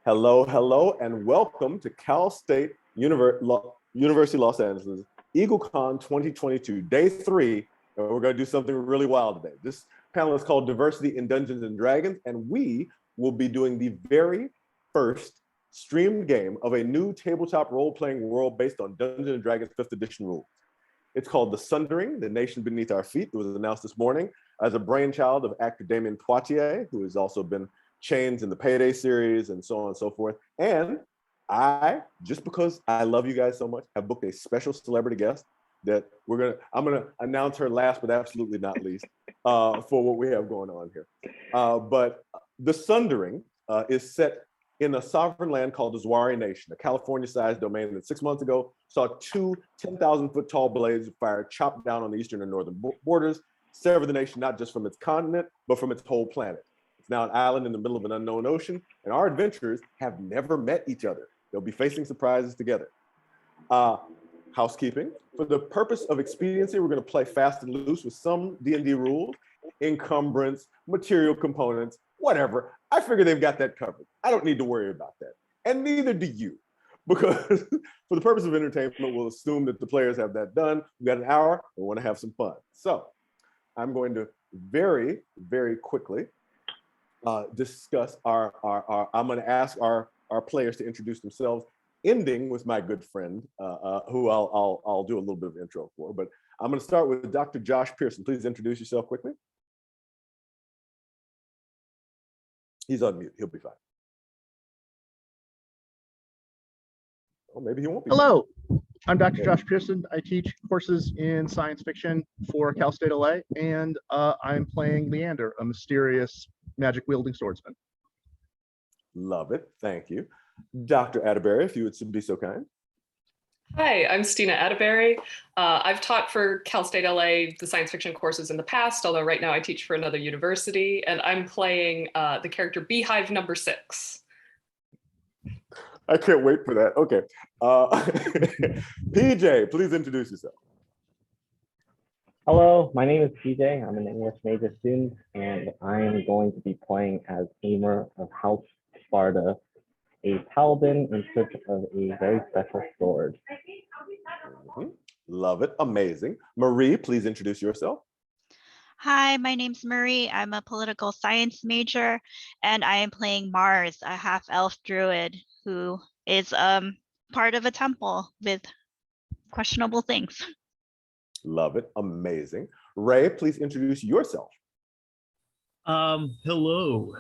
Hello, hello, and welcome to Cal State University Los Angeles EagleCon 2022, day 3, and we're going to do something really wild today. This panel is called Diversity in Dungeons and Dragons, and we will be doing the very first streamed game of a new tabletop role-playing world based on Dungeons and Dragons 5th edition rules. It's called The Sundering, The Nation Beneath Our Feet. It was announced this morning as a brainchild of actor Damion Poitier, who has also been Chains in the Payday series and so on and so forth. And I, just because I love you guys so much, have booked a special celebrity guest that I'm gonna announce her last but absolutely not least for what we have going on here. But The Sundering is set in a sovereign land called the Zouari Nation, a California-sized domain that 6 months ago saw 2 10,000-foot tall blades of fire chop down on the eastern and northern borders, sever the nation not just from its continent, but from its whole planet. It's now an island in the middle of an unknown ocean, and our adventurers have never met each other. They'll be facing surprises together. Housekeeping. For the purpose of expediency, we're going to play fast and loose with some D&D rules, encumbrance, material components, whatever. I figure they've got that covered. I don't need to worry about that. And neither do you. Because for the purpose of entertainment, we'll assume that the players have that done. We've got an hour. We want to have some fun. So I'm going to very, very quickly discuss I'm going to ask our players to introduce themselves, ending with my good friend, who I'll do a little bit of intro for. But I'm going to start with Dr. Josh Pearson. Please introduce yourself quickly. He's on mute. He'll be fine. Oh, maybe he won't be. Hello, I'm Dr. Josh Pearson. I teach courses in science fiction for Cal State LA, and I'm playing Leander, a mysterious magic-wielding swordsman. Love it. Thank you. Dr. Atterbury, if you would be so kind. Hi, I'm Stina Atterbury. I've taught for Cal State LA the science fiction courses in the past, although right now I teach for another university, and I'm playing the character Beehive number 6. I can't wait for that. Okay. PJ, please introduce yourself. Hello, my name is PJ. I'm an English major student, and I am going to be playing as Aimer of House Sparta, a paladin in search of a very special sword. Love it. Amazing. Marie, please introduce yourself. Hi, my name's Marie. I'm a political science major, and I am playing Mars, a half-elf druid who is part of a temple with questionable things. Love it. Amazing. Ray, please introduce yourself. Hello.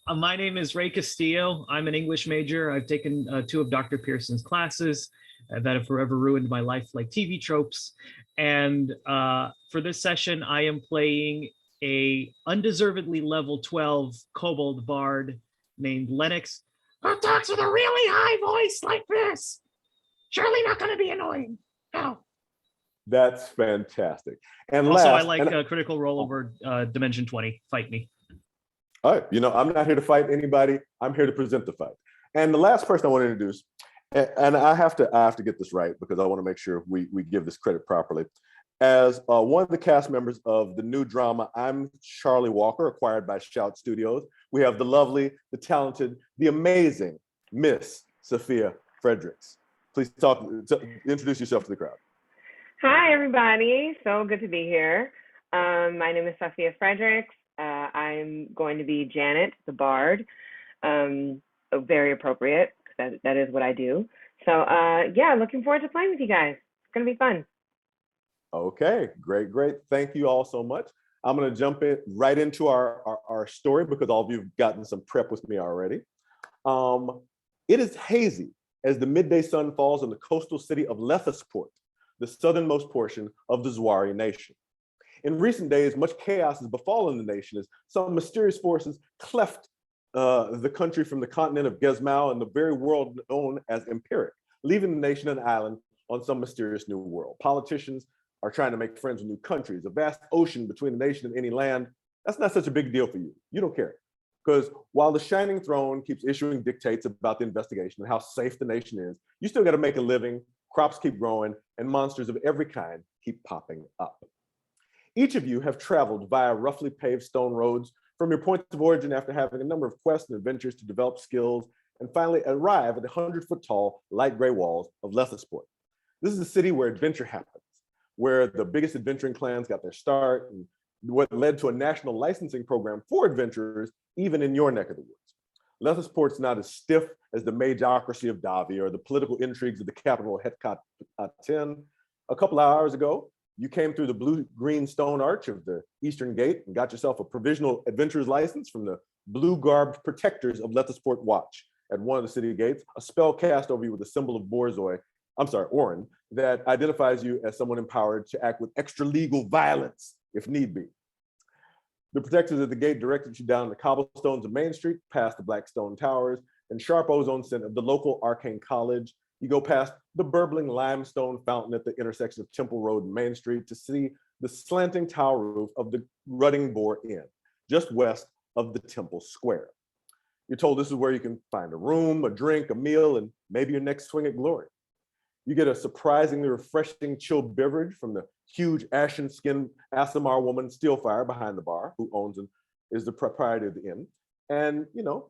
My name is Ray Castillo. I'm an English major. I've taken 2 of Dr. Pearson's classes that have forever ruined my life, like TV tropes. And for this session, I am playing a undeservedly level 12 kobold bard named Lennox, who talks with a really high voice like this. Surely not going to be annoying. No. That's fantastic. And also, last, I like Critical Role over Dimension 20. Fight me. All right. You know, I'm not here to fight anybody. I'm here to present the fight. And the last person I want to introduce, and I have to get this right because I want to make sure we give this credit properly. As one of the cast members of the new drama, I'm Charlie Walker, acquired by Shout Studios. We have the lovely, the talented, the amazing Miss Sophia Fredericks. Please introduce yourself to the crowd. Hi, everybody. So good to be here. My name is Sophia Fredericks. I'm going to be Janet, the bard. Very appropriate, because that is what I do. So yeah, looking forward to playing with you guys. It's going to be fun. Okay, great. Thank you all so much. I'm going to jump right into our story because all of you have gotten some prep with me already. It is hazy as the midday sun falls on the coastal city of Lethusport, the southernmost portion of the Zouari Nation. In recent days, much chaos has befallen the nation as some mysterious forces cleft the country from the continent of Gizmau and the very world known as Empiric, leaving the nation an island on some mysterious new world. Politicians are trying to make friends with new countries, a vast ocean between the nation and any land. That's not such a big deal for you. You don't care. Because while the Shining Throne keeps issuing dictates about the investigation and how safe the nation is, you still got to make a living, crops keep growing, and monsters of every kind keep popping up. Each of you have traveled via roughly paved stone roads from your points of origin after having a number of quests and adventures to develop skills, and finally arrive at the 100-foot tall, light gray walls of Lethasport. This is a city where adventure happens, where the biggest adventuring clans got their start, and what led to a national licensing program for adventurers, even in your neck of the woods. Lethasport's not as stiff as the magocracy of Davi or the political intrigues of the capital of Hetkat 10. A couple of hours ago, you came through the blue-green stone arch of the Eastern Gate and got yourself a provisional adventurer's license from the blue-garbed protectors of Lethasport Watch at one of the city gates, a spell cast over you with a symbol of Orin, that identifies you as someone empowered to act with extra-legal violence if need be. The protectors at the gate directed you down the cobblestones of Main Street, past the black stone towers and sharp ozone scent of the local arcane college. You go past the burbling limestone fountain at the intersection of Temple Road and Main Street to see the slanting tower roof of the Rutting Boar Inn, just west of the Temple Square. You're told this is where you can find a room, a drink, a meal, and maybe your next swing at glory. You get a surprisingly refreshing chilled beverage from the huge ashen-skinned Asimar woman Steelfire behind the bar, who owns and is the proprietor of the inn. And, you know,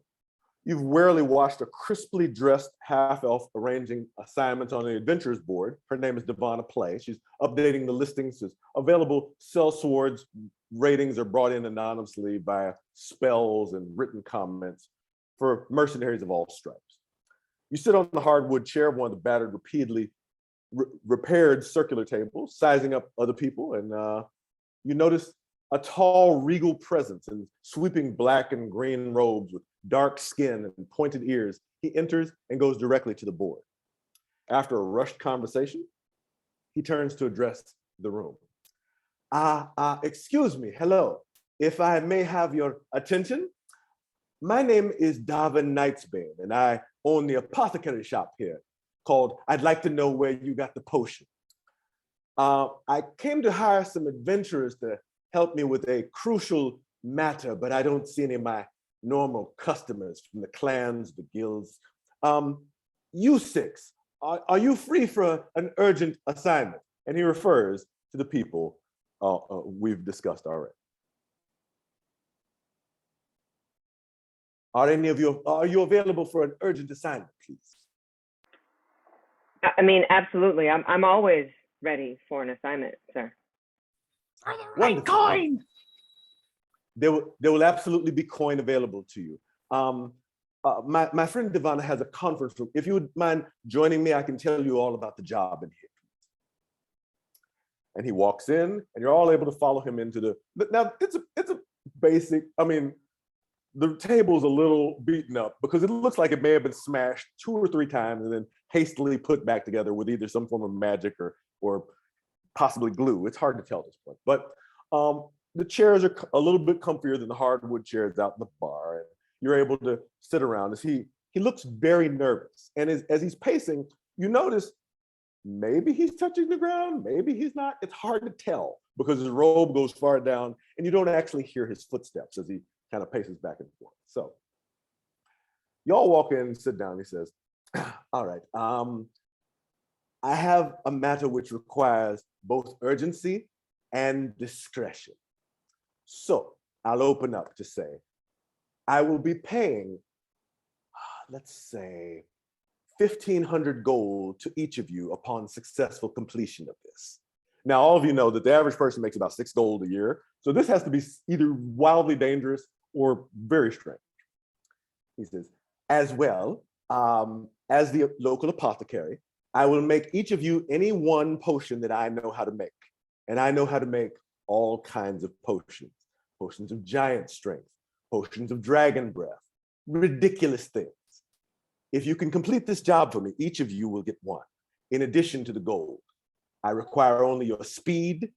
you've rarely watched a crisply dressed half-elf arranging assignments on the adventurers board. Her name is Devonna Play. She's updating the listings as available sell swords. Ratings are brought in anonymously via spells and written comments for mercenaries of all stripes. You sit on the hardwood chair of one of the battered, repeatedly repaired circular tables, sizing up other people, and you notice a tall, regal presence in sweeping black and green robes with dark skin and pointed ears. He enters and goes directly to the board. After a rushed conversation, he turns to address the room. Excuse me, hello. If I may have your attention, my name is Davin Knightsbane, and I own the apothecary shop here called I'd Like to Know Where You Got the Potion. I came to hire some adventurers to help me with a crucial matter, but I don't see any of my normal customers from the clans, the guilds. You six, are you free for an urgent assignment? And he refers to the people we've discussed already. Are you available for an urgent assignment, please? I mean, absolutely. I'm always ready for an assignment, sir. For the right coin. There will absolutely be coin available to you. My friend Devonna has a conference room. If you would mind joining me, I can tell you all about the job in here. And he walks in, and you're all able to follow him into the. Now it's a basic. I mean, the table's a little beaten up because it looks like it may have been smashed 2 or 3 times and then hastily put back together with either some form of magic or possibly glue. It's hard to tell at this point. But the chairs are a little bit comfier than the hardwood chairs out in the bar. And you're able to sit around as he looks very nervous. And as he's pacing, you notice maybe he's touching the ground, maybe he's not. It's hard to tell because his robe goes far down and you don't actually hear his footsteps as he kind of paces back and forth. So y'all walk in and sit down. He says, all right, I have a matter which requires both urgency and discretion. So I'll open up to say, I will be paying, let's say, 1,500 gold to each of you upon successful completion of this. Now, all of you know that the average person makes about 6 gold a year. So this has to be either wildly dangerous or very strange. He says, as well, as the local apothecary, I will make each of you any one potion that I know how to make. And I know how to make all kinds of potions. Potions of giant strength, potions of dragon breath, ridiculous things. If you can complete this job for me, each of you will get one, in addition to the gold. I require only your speed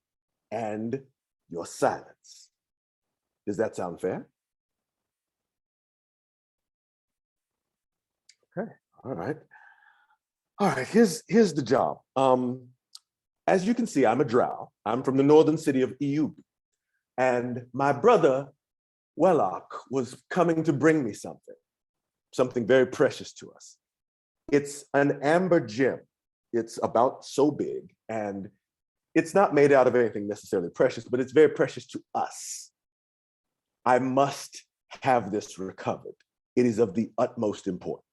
and your silence. Does that sound fair? Okay, all right. All right, here's the job. As you can see, I'm a drow. I'm from the northern city of Eug. And my brother, Wellock, was coming to bring me something very precious to us. It's an amber gem. It's about so big, and it's not made out of anything necessarily precious, but it's very precious to us. I must have this recovered. It is of the utmost importance.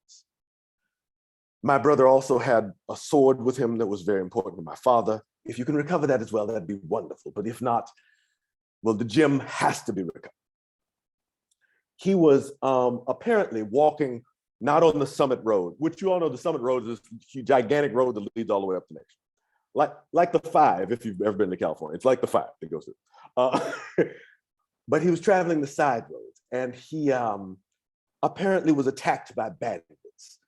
My brother also had a sword with him that was very important to my father. If you can recover that as well, that'd be wonderful. But if not, well, the gem has to be recovered. He was apparently walking not on the Summit Road, which you all know the Summit Road is this gigantic road that leads all the way up the nation. Like the 5, if you've ever been to California, it's like the 5 that goes through. But he was traveling the side roads, and he apparently was attacked by bandits.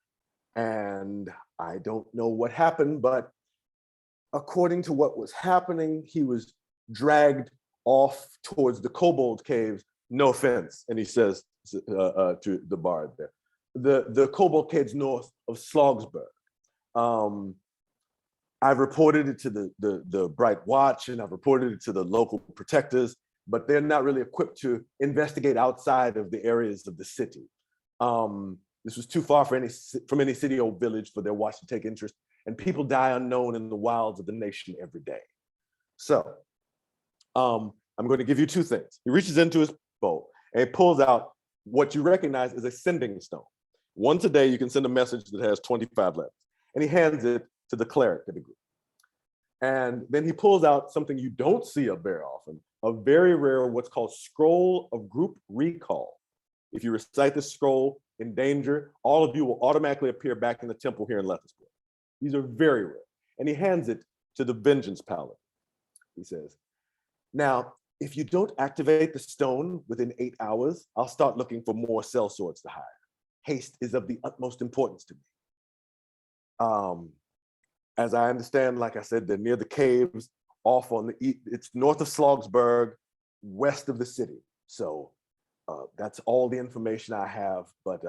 And I don't know what happened, but according to what was happening, he was dragged off towards the Kobold Caves. No offense, and he says to the bard there, the Kobold Caves north of Slogsburg. I've reported it to the Bright Watch, and I've reported it to the local protectors, but they're not really equipped to investigate outside of the areas of the city. This was too far from any city or village for their watch to take interest, and people die unknown in the wilds of the nation every day. So I'm going to give you 2 things. He reaches into his bow and he pulls out what you recognize as a sending stone. Once a day, you can send a message that has 25 letters, and he hands it to the cleric of the group. And then he pulls out something you don't see very often, a very rare, what's called Scroll of Group Recall. If you recite this scroll in danger, all of you will automatically appear back in the temple here in Lethusport. These are very rare. And he hands it to the Vengeance Paladin. He says, now, if you don't activate the stone within 8 hours, I'll start looking for more sellswords to hire. Haste is of the utmost importance to me. As I understand, like I said, they're near the caves, off on the east. It's north of Slogsburg, west of the city. So that's all the information I have, but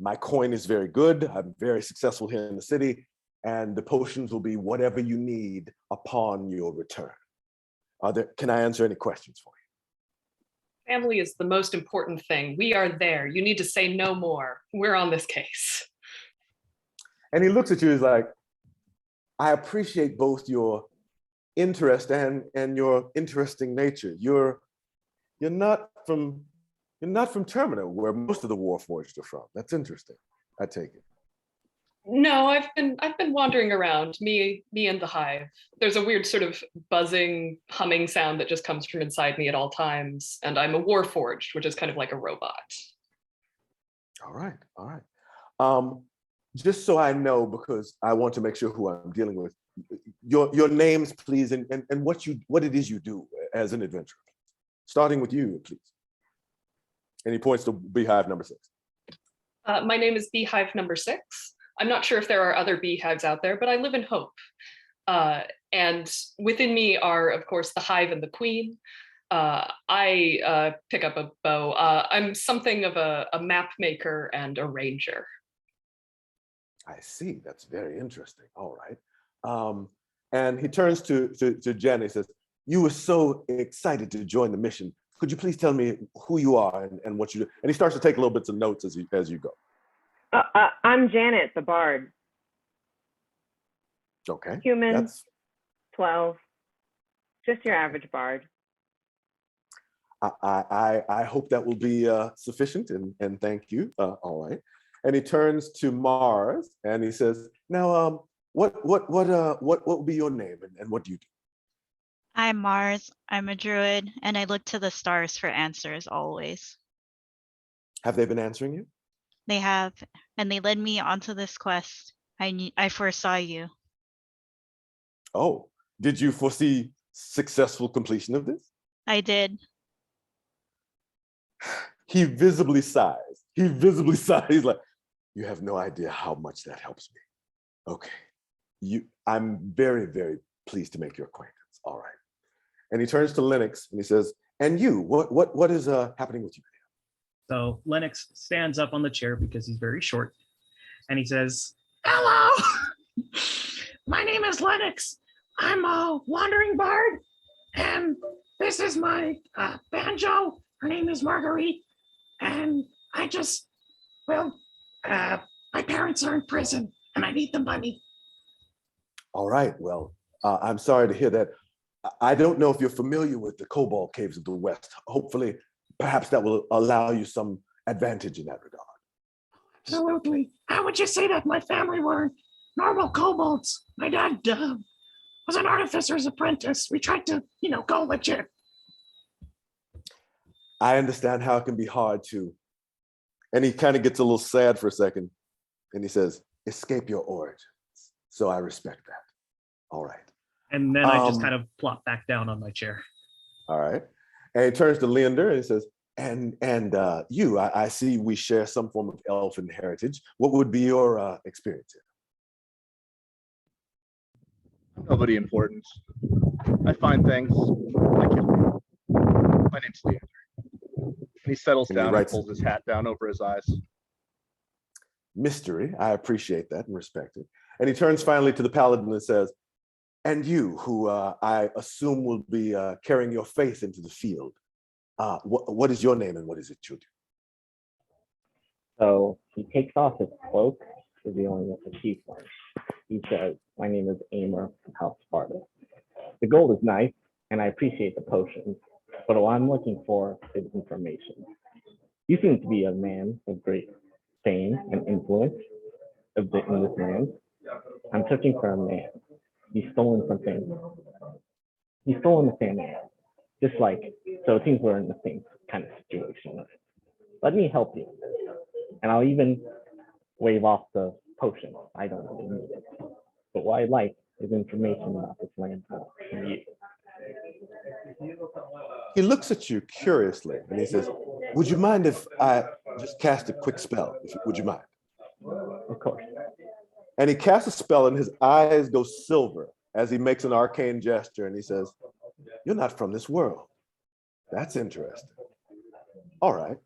my coin is very good. I'm very successful here in the city, and the potions will be whatever you need upon your return. Can I answer any questions for you? Family is the most important thing. We are there. You need to say no more. We're on this case. And he looks at you, he's like, I appreciate both your interest and your interesting nature. You're not from Termina, where most of the Warforged are from. That's interesting. I take it. No, I've been wandering around, me and the hive. There's a weird sort of buzzing, humming sound that just comes from inside me at all times, and I'm a Warforged, which is kind of like a robot. All right. Just so I know, because I want to make sure who I'm dealing with, your names, please, and what it is you do as an adventurer. Starting with you, please. And he points to beehive number 6. My name is Beehive number 6. I'm not sure if there are other beehives out there, but I live in hope. And within me are, of course, the hive and the queen. I pick up a bow. I'm something of a map maker and a ranger. I see. That's very interesting. All right. And he turns to Jen. He says, "You were so excited to join the mission. Could you please tell me who you are and what you do?" And he starts to take little bits of notes as you go. I'm Janet, the bard. Okay. Human, 12. Just your average bard. I hope that will be sufficient, and thank you. All right. And he turns to Mars and he says, "Now, what will be your name and what do you do?" I'm Mars. I'm a druid, and I look to the stars for answers always. Have they been answering you? They have, and they led me onto this quest. I foresaw you. Oh, did you foresee successful completion of this? I did. He visibly sighs. He's like, "You have no idea how much that helps me." Okay. I'm very, very pleased to make your acquaintance. All right. And he turns to Lennox and he says, "And you, what is happening with you?" So Lennox stands up on the chair because he's very short, and he says, "Hello, my name is Lennox. I'm a wandering bard, and this is my banjo. Her name is Marguerite, and my parents are in prison, and I need the money." All right. Well, I'm sorry to hear that. I don't know if you're familiar with the Cobalt Caves of the West. Hopefully, perhaps that will allow you some advantage in that regard. Absolutely. How would you say that my family were normal kobolds? My dad was an artificer's apprentice. We tried to, go legit. I understand how it can be hard to, and he kind of gets a little sad for a second, and he says, escape your origins. So I respect that. All right. And then I just kind of plop back down on my chair. All right. And he turns to Leander and he says, and you, I see we share some form of elfin heritage. What would be your experience here? Nobody important. I find things. I kill people. My name's Leander. And he settles And he down and writes- pulls his hat down over his eyes. Mystery. I appreciate that and respect it. And he turns finally to the Paladin and says, and you, who I assume will be carrying your faith into the field, what is your name and what is it you do? So he takes off his cloak, revealing what the chief was. He says, my name is Aimer from House Sparta. The gold is nice, and I appreciate the potions, but what I'm looking for is information. You seem to be a man of great fame and influence in this land. I'm searching for a man. He's stolen something. He's stolen the family. Just like, so it seems we're in the same kind of situation. Let me help you. And I'll even waive off the potion. I don't really need it. But what I like is information about this land from you. He looks at you curiously and he says, would you mind if I just cast a quick spell? Would you mind? Of course. And he casts a spell and his eyes go silver as he makes an arcane gesture and he says, you're not from this world. That's interesting. All right.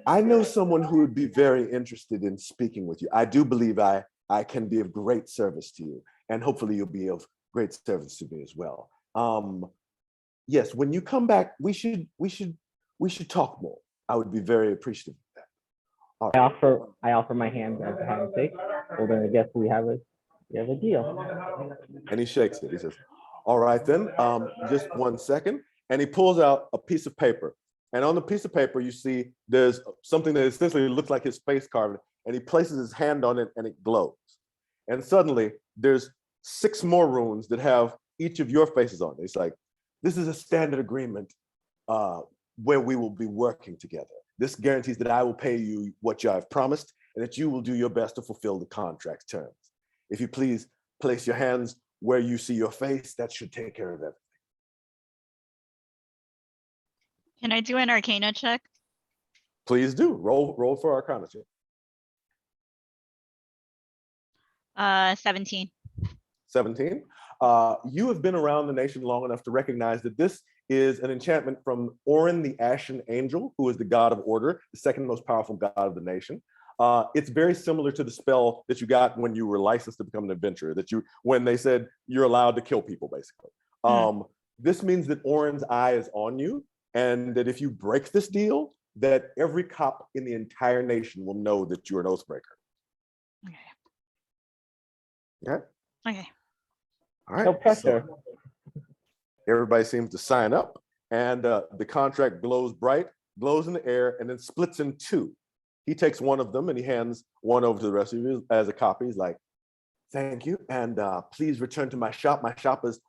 I know someone who would be very interested in speaking with you. I do believe I can be of great service to you, and hopefully you'll be of great service to me as well. Yes, when you come back, we should talk more. I would be very appreciative of that. All right. I offer my hand as a handshake. Well, then I guess we have a deal. And he shakes it. He says, all right then, just 1 second. And he pulls out a piece of paper. And on the piece of paper, you see there's something that essentially looks like his face carved, and he places his hand on it and it glows. And suddenly there's 6 more runes that have each of your faces on it. It's like, this is a standard agreement where we will be working together. This guarantees that I will pay you what you have promised and that you will do your best to fulfill the contract's terms. If you please place your hands where you see your face, that should take care of everything. Can I do an Arcana check? Please do. Roll for Arcana check. 17. 17. You have been around the nation long enough to recognize that this is an enchantment from Orin the Ashen Angel, who is the god of order, the second most powerful god of the nation. It's very similar to the spell that you got when you were licensed to become an adventurer, when they said you're allowed to kill people, basically. This means that Orin's eye is on you, and that if you break this deal, that every cop in the entire nation will know that you're an oathbreaker. Okay. Okay. All right. No pressure. So everybody seems to sign up, and the contract glows bright, glows in the air, and then splits in 2. He takes one of them and he hands one over to the rest of you as a copy. He's like, thank you. And please return to my shop. My shop is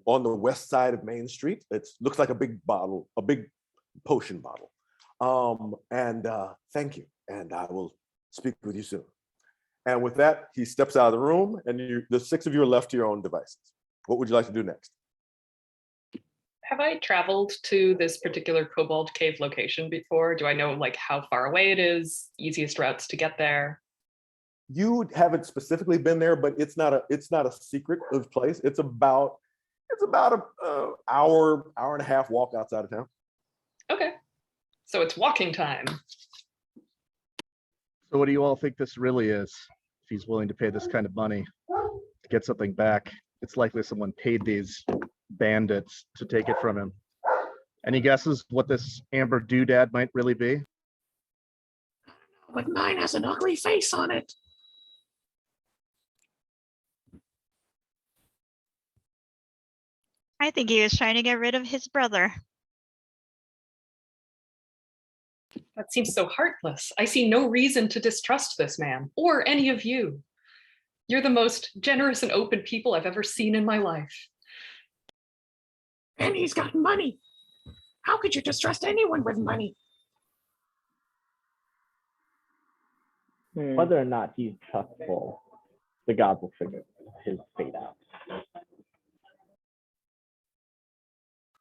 on the west side of Main Street. It looks like a big bottle, a big potion bottle. Thank you. And I will speak with you soon. And with that, he steps out of the room and the 6 of you are left to your own devices. What would you like to do next? Have I traveled to this particular Kobold Cave location before? Do I know like how far away it is, easiest routes to get there? You haven't specifically been there, but it's not a secret of place. It's about an hour and a half walk outside of town. Okay, so it's walking time. So what do you all think this really is? If he's willing to pay this kind of money to get something back, it's likely someone paid these bandits to take it from him. Any guesses what this amber doodad might really be? But mine has an ugly face on it. I think he was trying to get rid of his brother. That seems so heartless. I see no reason to distrust this man, or any of you. You're the most generous and open people I've ever seen in my life. And he's got money. How could you distrust anyone with money? Whether or not he's trustful, the gods will figure his fate out.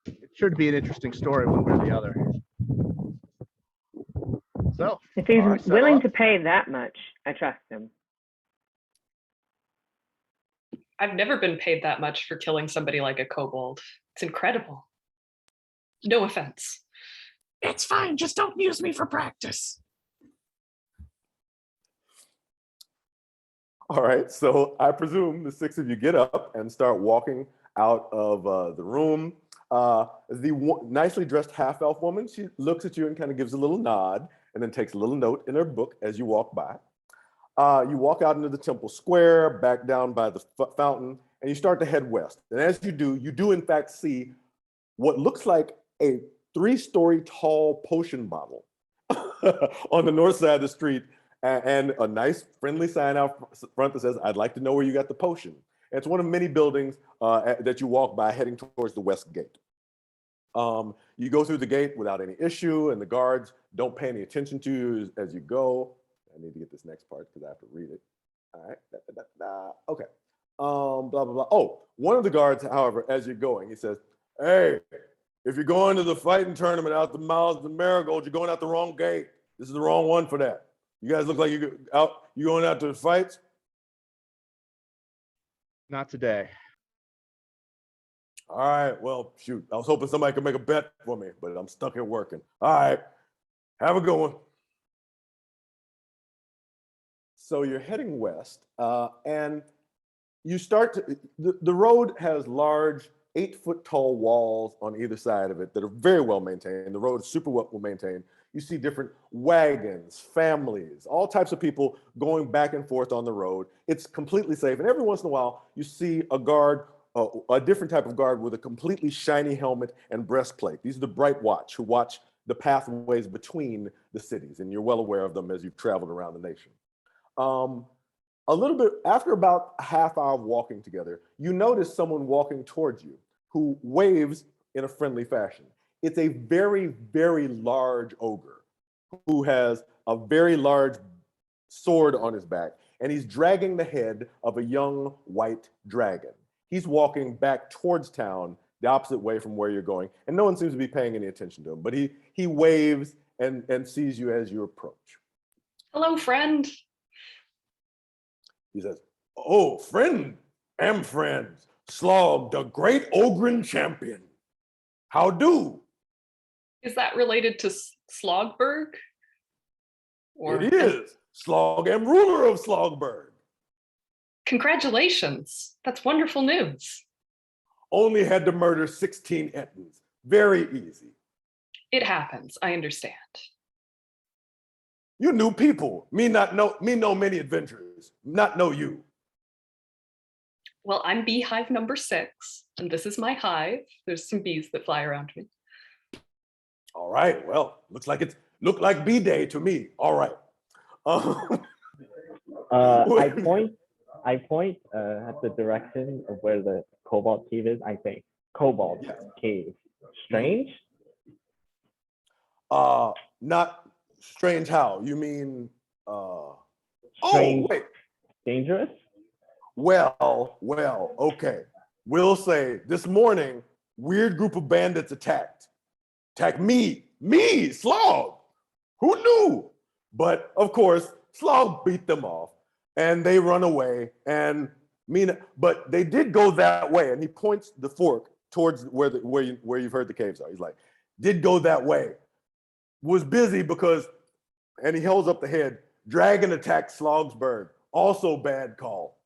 It's sure to be an interesting story one way or the other. So, If he's all right, settle willing up. to pay that much, I trust him. I've never been paid that much for killing somebody like a kobold. It's incredible. No offense. It's fine. Just don't use me for practice. All right, so I presume the six of you get up and start walking out of the room. The nicely dressed half-elf woman, she looks at you and kind of gives a little nod and then takes a little note in her book as you walk by. You walk out into the temple square, back down by the fountain, and you start to head west. And as you do in fact see what looks like a 3-story tall potion bottle on the north side of the street, and a nice friendly sign out front that says, "I'd like to know where you got the potion." And it's one of many buildings that you walk by heading towards the west gate. You go through the gate without any issue, and the guards don't pay any attention to you as you go. I need to get this next part because I have to read it. All right. Okay. Blah, blah, blah. Oh, one of the guards, however, as you're going, he says, "Hey, if you're going to the fighting tournament out the Miles of Marigold, you're going out the wrong gate. This is the wrong one for that. You guys look like you going out to the fights?" Not today. All right, well, shoot. I was hoping somebody could make a bet for me, but I'm stuck here working. All right, have a good one. So you're heading west, and you start to, the road has large 8-foot tall walls on either side of it that are very well maintained. The road is super well maintained. You see different wagons, families, all types of people going back and forth on the road. It's completely safe. And every once in a while, you see a guard, a different type of guard with a completely shiny helmet and breastplate. These are the Bright Watch, who watch the pathways between the cities. And you're well aware of them as you've traveled around the nation. A little bit after about a half hour of walking together, you notice someone walking towards you who waves in a friendly fashion. It's a very, very large ogre who has a very large sword on his back, and he's dragging the head of a young white dragon. He's walking back towards town, the opposite way from where you're going, and no one seems to be paying any attention to him, but he waves and sees you as you approach. Hello, friend. He says, "Oh, friend, am friends, Slog, the great ogren champion. How do?" Is that related to Slogberg? It is. Slog am ruler of Slogberg. Congratulations. That's wonderful news. Only had to murder 16 Ettins. Very easy. It happens. I understand. You new people. Me know many adventurers. Not know you. Well, I'm beehive number 6, and this is my hive. There's some bees that fly around me. All right. Well, looked like bee day to me. All right. I point at the direction of where the Cobalt Cave is. I say, Cobalt Cave. Strange? Not strange how? You mean, Strange, oh, wait. Dangerous? Well, okay. We'll say this morning, weird group of bandits attacked me, Slog. Who knew? But of course, Slog beat them off and they run away but they did go that way. And he points the fork towards where you've heard the caves are. He's like, did go that way. Was busy because, and he holds up the head, dragon attacked Slogsburg. Also bad call.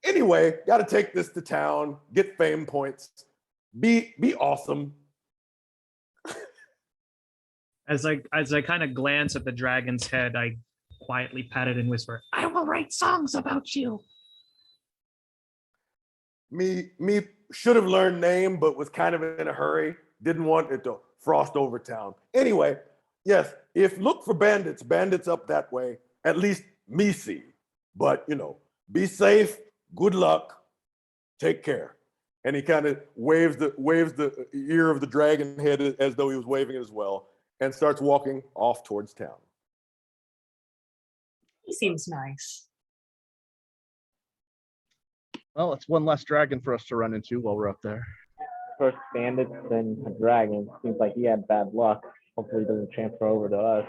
Anyway, got to take this to town, get fame points, be awesome. As I kind of glance at the dragon's head, I quietly pat it and whisper, I will write songs about you. Me should have learned name, but was kind of in a hurry. Didn't want it to frost over town. Anyway, yes, if look for bandits up that way, at least me see. But, be safe, good luck, take care. And he kind of waves the ear of the dragon head as though he was waving it as well, and starts walking off towards town. He seems nice. Well, it's one less dragon for us to run into while we're up there. First bandits, then a dragon. Seems like he had bad luck. Hopefully, it doesn't transfer over to us.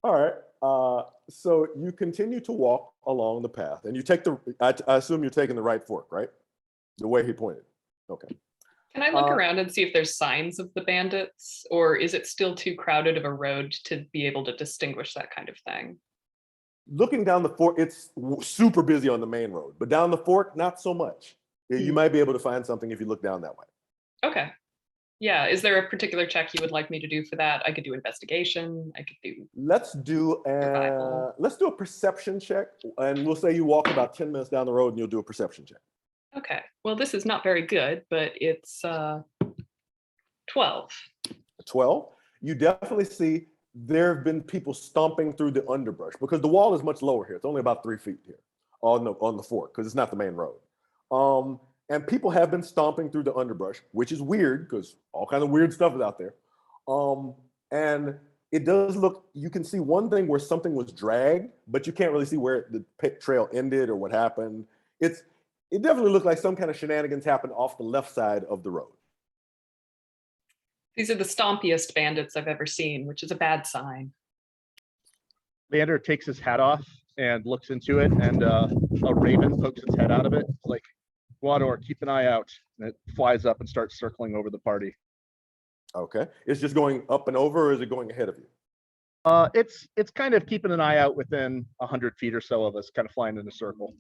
All right. So you continue to walk along the path, and you take I assume you're taking the right fork, right? The way he pointed. Okay. Can I look around and see if there's signs of the bandits, or is it still too crowded of a road to be able to distinguish that kind of thing? Looking down the fork, it's super busy on the main road, but down the fork, not so much. You might be able to find something if you look down that way. Okay. Yeah. Is there a particular check you would like me to do for that? I could do investigation. I could do. Let's do a perception check, and we'll say you walk about 10 minutes down the road, and you'll do a perception check. Okay. Well, this is not very good, but it's 12. 12. You definitely see there have been people stomping through the underbrush because the wall is much lower here. It's only about 3 feet here on the fork because it's not the main road. And people have been stomping through the underbrush, which is weird because all kinds of weird stuff is out there. And it does look, you can see one thing where something was dragged, but you can't really see where the trail ended or what happened. It definitely looked like some kind of shenanigans happened off the left side of the road. These are the stompiest bandits I've ever seen, which is a bad sign. Leander takes his hat off and looks into it, and a raven pokes its head out of it. It's like, Guador, keep an eye out. And it flies up and starts circling over the party. Okay. It's just going up and over, or is it going ahead of you? It's kind of keeping an eye out within 100 feet or so of us, kind of flying in a circle.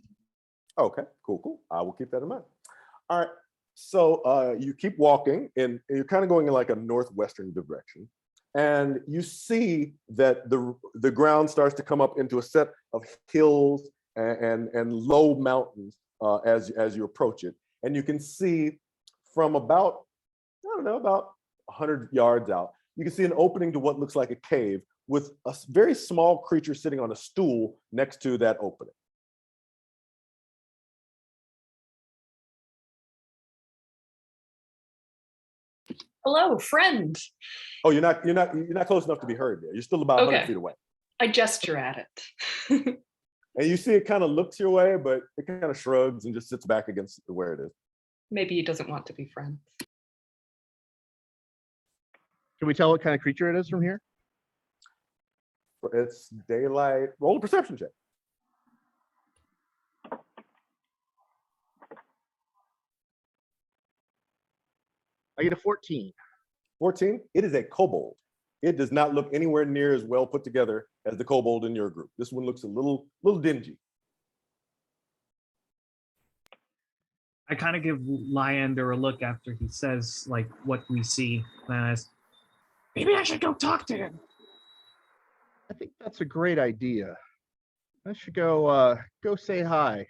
Okay, cool. I will keep that in mind. All right. So you keep walking, and you're kind of going in like a northwestern direction, and you see that the ground starts to come up into a set of hills and low mountains as you approach it, and you can see from about 100 yards out, you can see an opening to what looks like a cave with a very small creature sitting on a stool next to that opening. Hello, friend. Oh, you're not close enough to be heard there. You're still about 100 feet away. I gesture at it. And you see it kind of looks your way, but it kind of shrugs and just sits back against where it is. Maybe he doesn't want to be friends. Can we tell what kind of creature it is from here? It's daylight. Roll a perception check. I get a 14. 14. It is a kobold. It does not look anywhere near as well put together as the kobold in your group. This one looks a little dingy. I kind of give Leander a look after he says like what we see. And I ask, Maybe I should go talk to him. I think that's a great idea. I should go say hi.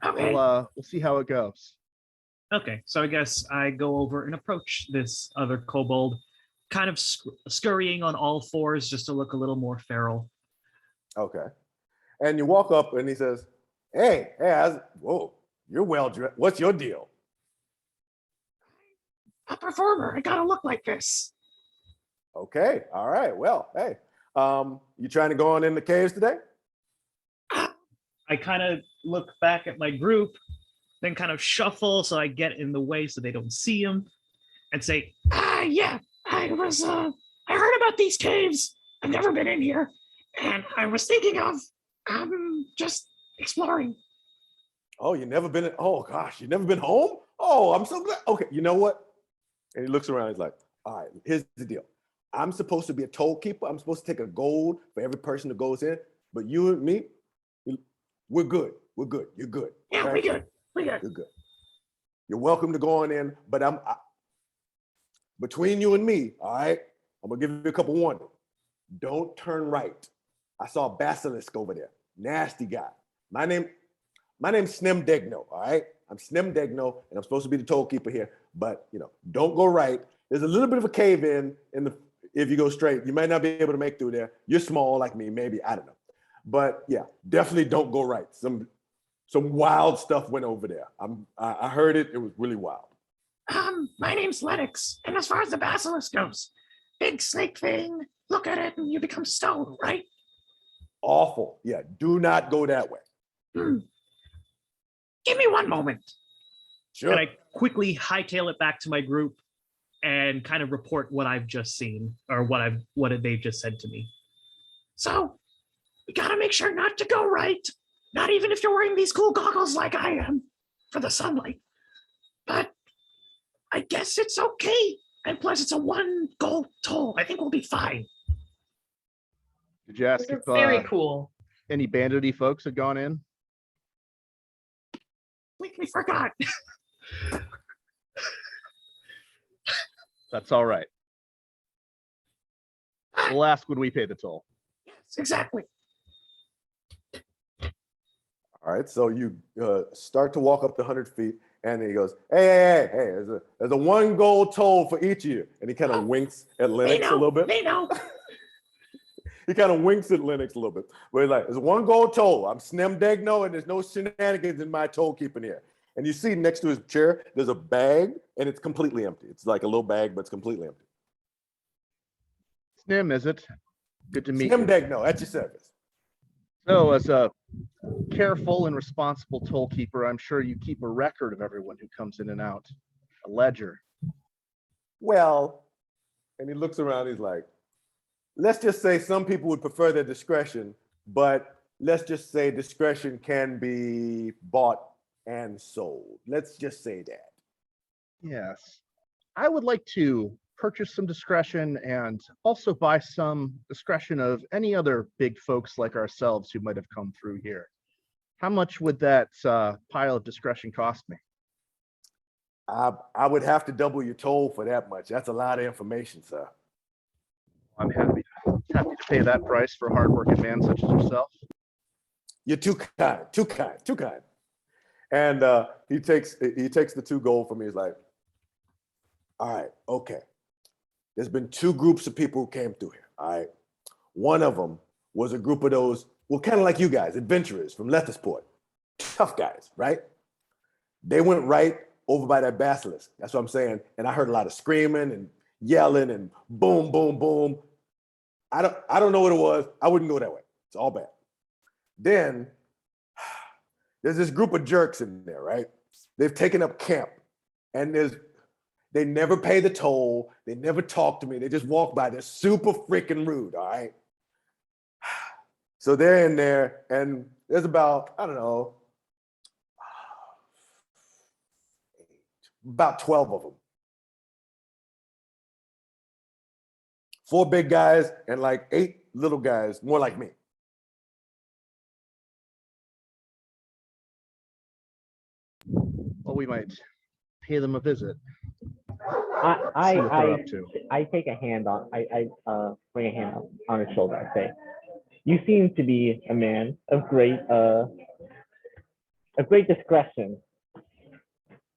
Okay. We'll see how it goes. okay, so I guess I go over and approach this other kobold, kind of scurrying on all fours just to look a little more feral. Okay. And you walk up and he says, hey, whoa, you're well dressed. What's your deal? A performer. I gotta look like this. Okay. All right. Well, hey, you trying to go on in the caves today? I kind of look back at my group, then kind of shuffle so I get in the way so they don't see him, and say, Yeah, I heard about these caves. I've never been in here, and I was thinking of just exploring. Oh, you never been? Oh gosh, you never been home? Oh, I'm so glad. Okay, you know what? And he looks around. He's like, all right, here's the deal. I'm supposed to be a toll keeper. I'm supposed to take a gold for every person that goes in. But you and me, we're good. We're good. You're good. Yeah, right? we good. We good. You're good. You're welcome to go on in, but between you and me, all right, I'm gonna give you a couple warnings. Don't turn right. I saw a basilisk over there. Nasty guy. My My name's Snim Degno, all right? I'm Snim Degno, and I'm supposed to be the toll keeper here, but don't go right. There's a little bit of a cave in the if you go straight. You might not be able to make through there. You're small like me, maybe, I don't know. But yeah, definitely don't go right. Some wild stuff went over there. I heard it. It was really wild. My name's Lennox, and as far as the basilisk goes, big snake thing, look at it and you become stone, right? Awful. Yeah, do not go that way. Give me one moment. Sure. And I quickly hightail it back to my group and kind of report what I've just seen or what they've just said to me. So, we gotta make sure not to go right. Not even if you're wearing these cool goggles like I am for the sunlight. But I guess it's okay. And plus, it's a 1 gold toll. I think we'll be fine. Did you ask They're if very cool. any bandity folks had gone in? We forgot. That's all right. We'll ask when we pay the toll. Yes, exactly. All right, so you start to walk up the 100 feet, and he goes, hey, there's a 1 gold toll for each of you. And he kind of winks at Lennox a little bit. They know. He kind of winks at Lennox a little bit. But he's like, there's 1 gold toll. I'm Snim Degno, and there's no shenanigans in my toll keeping here. And you see next to his chair, there's a bag, and it's completely empty. It's like a little bag, but it's completely empty. Snim, is it? Good to meet Snim you. Degno, at your service. So, as a careful and responsible toll keeper, I'm sure you keep a record of everyone who comes in and out, a ledger. Well, and he looks around, he's like, let's just say some people would prefer their discretion, but let's just say discretion can be bought and sold. Let's just say that. Yes. I would like to purchase some discretion and also buy some discretion of any other big folks like ourselves who might have come through here. How much would that pile of discretion cost me? I would have to double your toll for that much. That's a lot of information, sir. I'm happy to pay that price for a hardworking man such as yourself. You're too kind. And he takes the 2 gold from me. He's like, all right, okay. There's been 2 groups of people who came through here, all right? One of them was a group of those, well, kind of like you guys, adventurers from Lethersport. Tough guys, right? They went right over by that basilisk. That's what I'm saying. And I heard a lot of screaming and yelling and boom, boom, boom. I don't know what it was. I wouldn't go that way. It's all bad. Then there's this group of jerks in there, right? They've taken up camp, and they never pay the toll. They never talk to me. They just walk by. They're super freaking rude, all right? So they're in there, and there's about, I don't know, about 12 of them. 4 big guys and like 8 little guys, more like me. Well, we might pay them a visit. I See what they're up to. take a hand on, I bring a hand on his shoulder. I say, you seem to be a man of great discretion.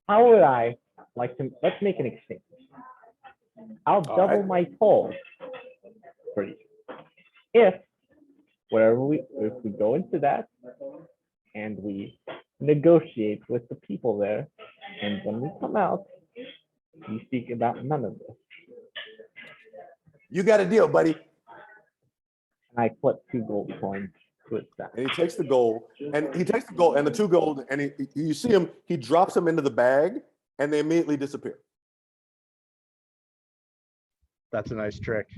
How would I like to, let's make an exchange. I'll double my toll for you. If we go into that and we negotiate with the people there, and when we come out, you speak about none of this. You got a deal, buddy. And I flip 2 gold coins to his side. And he takes the gold, and the 2 gold, and you see him, he drops them into the bag, and they immediately disappear. That's a nice trick.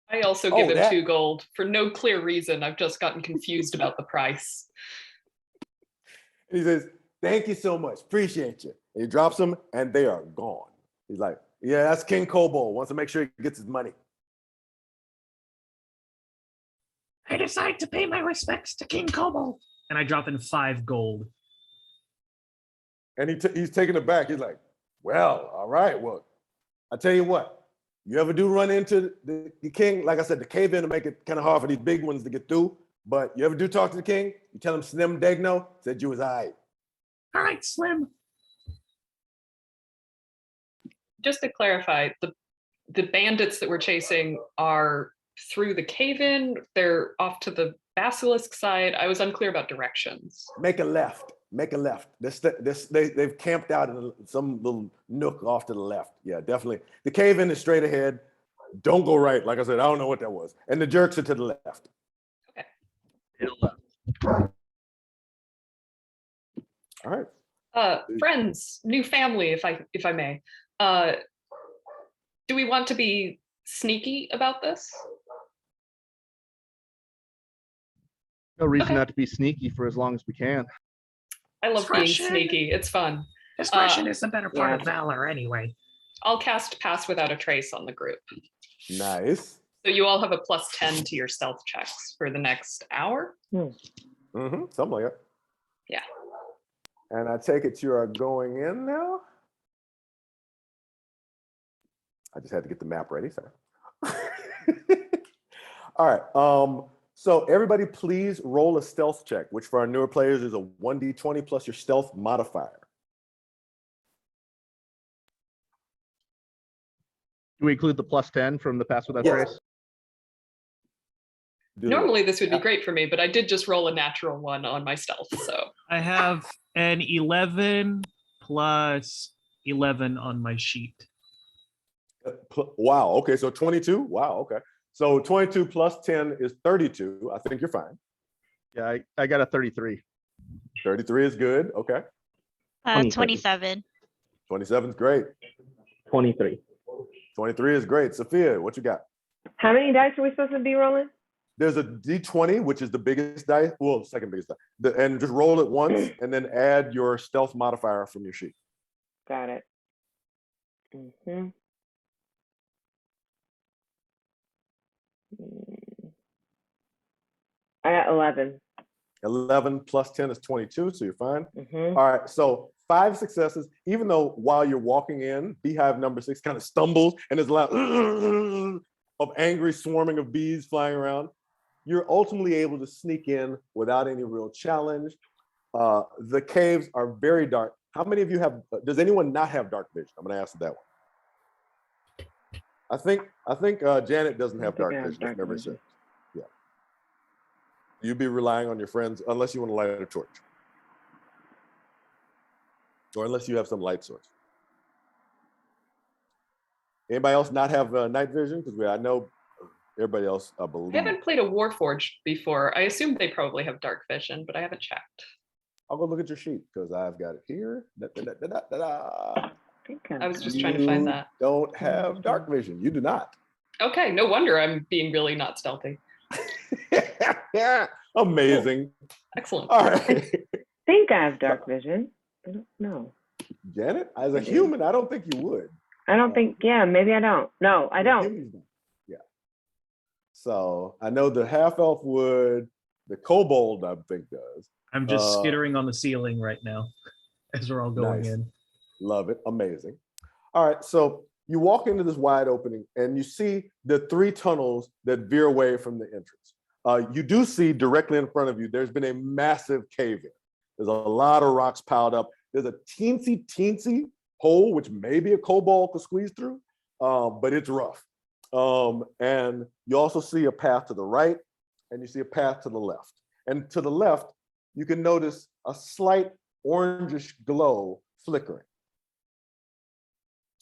I also give him 2 gold for no clear reason. I've just gotten confused about the price. And he says, thank you so much. Appreciate you. And he drops them, and they are gone. He's like, yeah, that's King Kobold. Wants to make sure he gets his money. I decide to pay my respects to King Kobold. And I drop in 5 gold. And he's taking it back. He's like, well, all right. Well, I tell you what. You ever do run into the king? Like I said, the cave in to make it kind of hard for these big ones to get through. But you ever do talk to the king, you tell him Slim Degno said you was all right. All right, Slim. Just to clarify, the bandits that we're chasing are through the cave-in. They're off to the basilisk side. I was unclear about directions. Make a left. Make a left. They've camped out in some little nook off to the left. Yeah, definitely. The cave-in is straight ahead. Don't go right. Like I said, I don't know what that was. And the jerks are to the left. Okay. All right. Friends, new family, if I may. Do we want to be sneaky about this? No reason Okay. not to be sneaky for as long as we can. I love being Discretion. sneaky. It's fun. Discretion is the better part of yeah. valor anyway. I'll cast Pass Without a Trace on the group. Nice. So you all have a +10 to your stealth checks for the next hour. Mm-hmm. Something like that. Yeah. And I take it you are going in now? I just had to get the map ready, sorry. All right. So everybody please roll a stealth check, which for our newer players is a 1d20 plus your stealth modifier. Do we include the +10 from the Pass Without Yes. Trace? Do it. Normally this would be great for me, but I did just roll a natural 1 on my stealth, so. I have an 11 plus 11 on my sheet. Wow. Okay. So 22. Wow. Okay. So 22 plus 10 is 32. I think you're fine. Yeah, I got a 33. 33 is good. Okay. 27. 27 is great. 23. 23 is great. Sophia, what you got? How many dice are we supposed to be rolling? There's a D20, which is the biggest dice, well, second biggest dice, and just roll it once and then add your stealth modifier from your sheet. Got it. Mm-hmm. I got 11. 11 plus 10 is 22, so you're fine. Mm-hmm. All right, so 5 successes, even though while you're walking in, beehive number 6 kind of stumbles and there's a lot of angry swarming of bees flying around, you're ultimately able to sneak in without any real challenge. The caves are very dark. How many of you have, does anyone not have dark vision? I'm gonna ask that one. I think Janet doesn't have dark vision, if memory serves. Yeah. You'd be relying on your friends unless you want to light a torch. Or unless you have some light source. Anybody else not have night vision? Because I know everybody else, I believe. I haven't played a Warforged before. I assume they probably have dark vision, but I haven't checked. I'll go look at your sheet because I've got it here. I was just trying to find that. You don't have dark vision. You do not. Okay, no wonder I'm being really not stealthy. Amazing. Excellent. All right. I think I have dark vision. I don't know. Janet, as a human, I don't think you would. I don't think, yeah, maybe I don't. No, I don't. Humans don't. Yeah. So I know the half elf would, the kobold, I think, does. I'm just skittering on the ceiling right now as we're all going Nice. in. Love it. Amazing. All right. So you walk into this wide opening and you see the 3 tunnels that veer away from the entrance. You do see directly in front of you, there's been a massive cave in. There's a lot of rocks piled up. There's a teensy hole, which maybe a kobold could squeeze through, but it's rough. And you also see a path to the right and you see a path to the left. And to the left, you can notice a slight orangish glow flickering.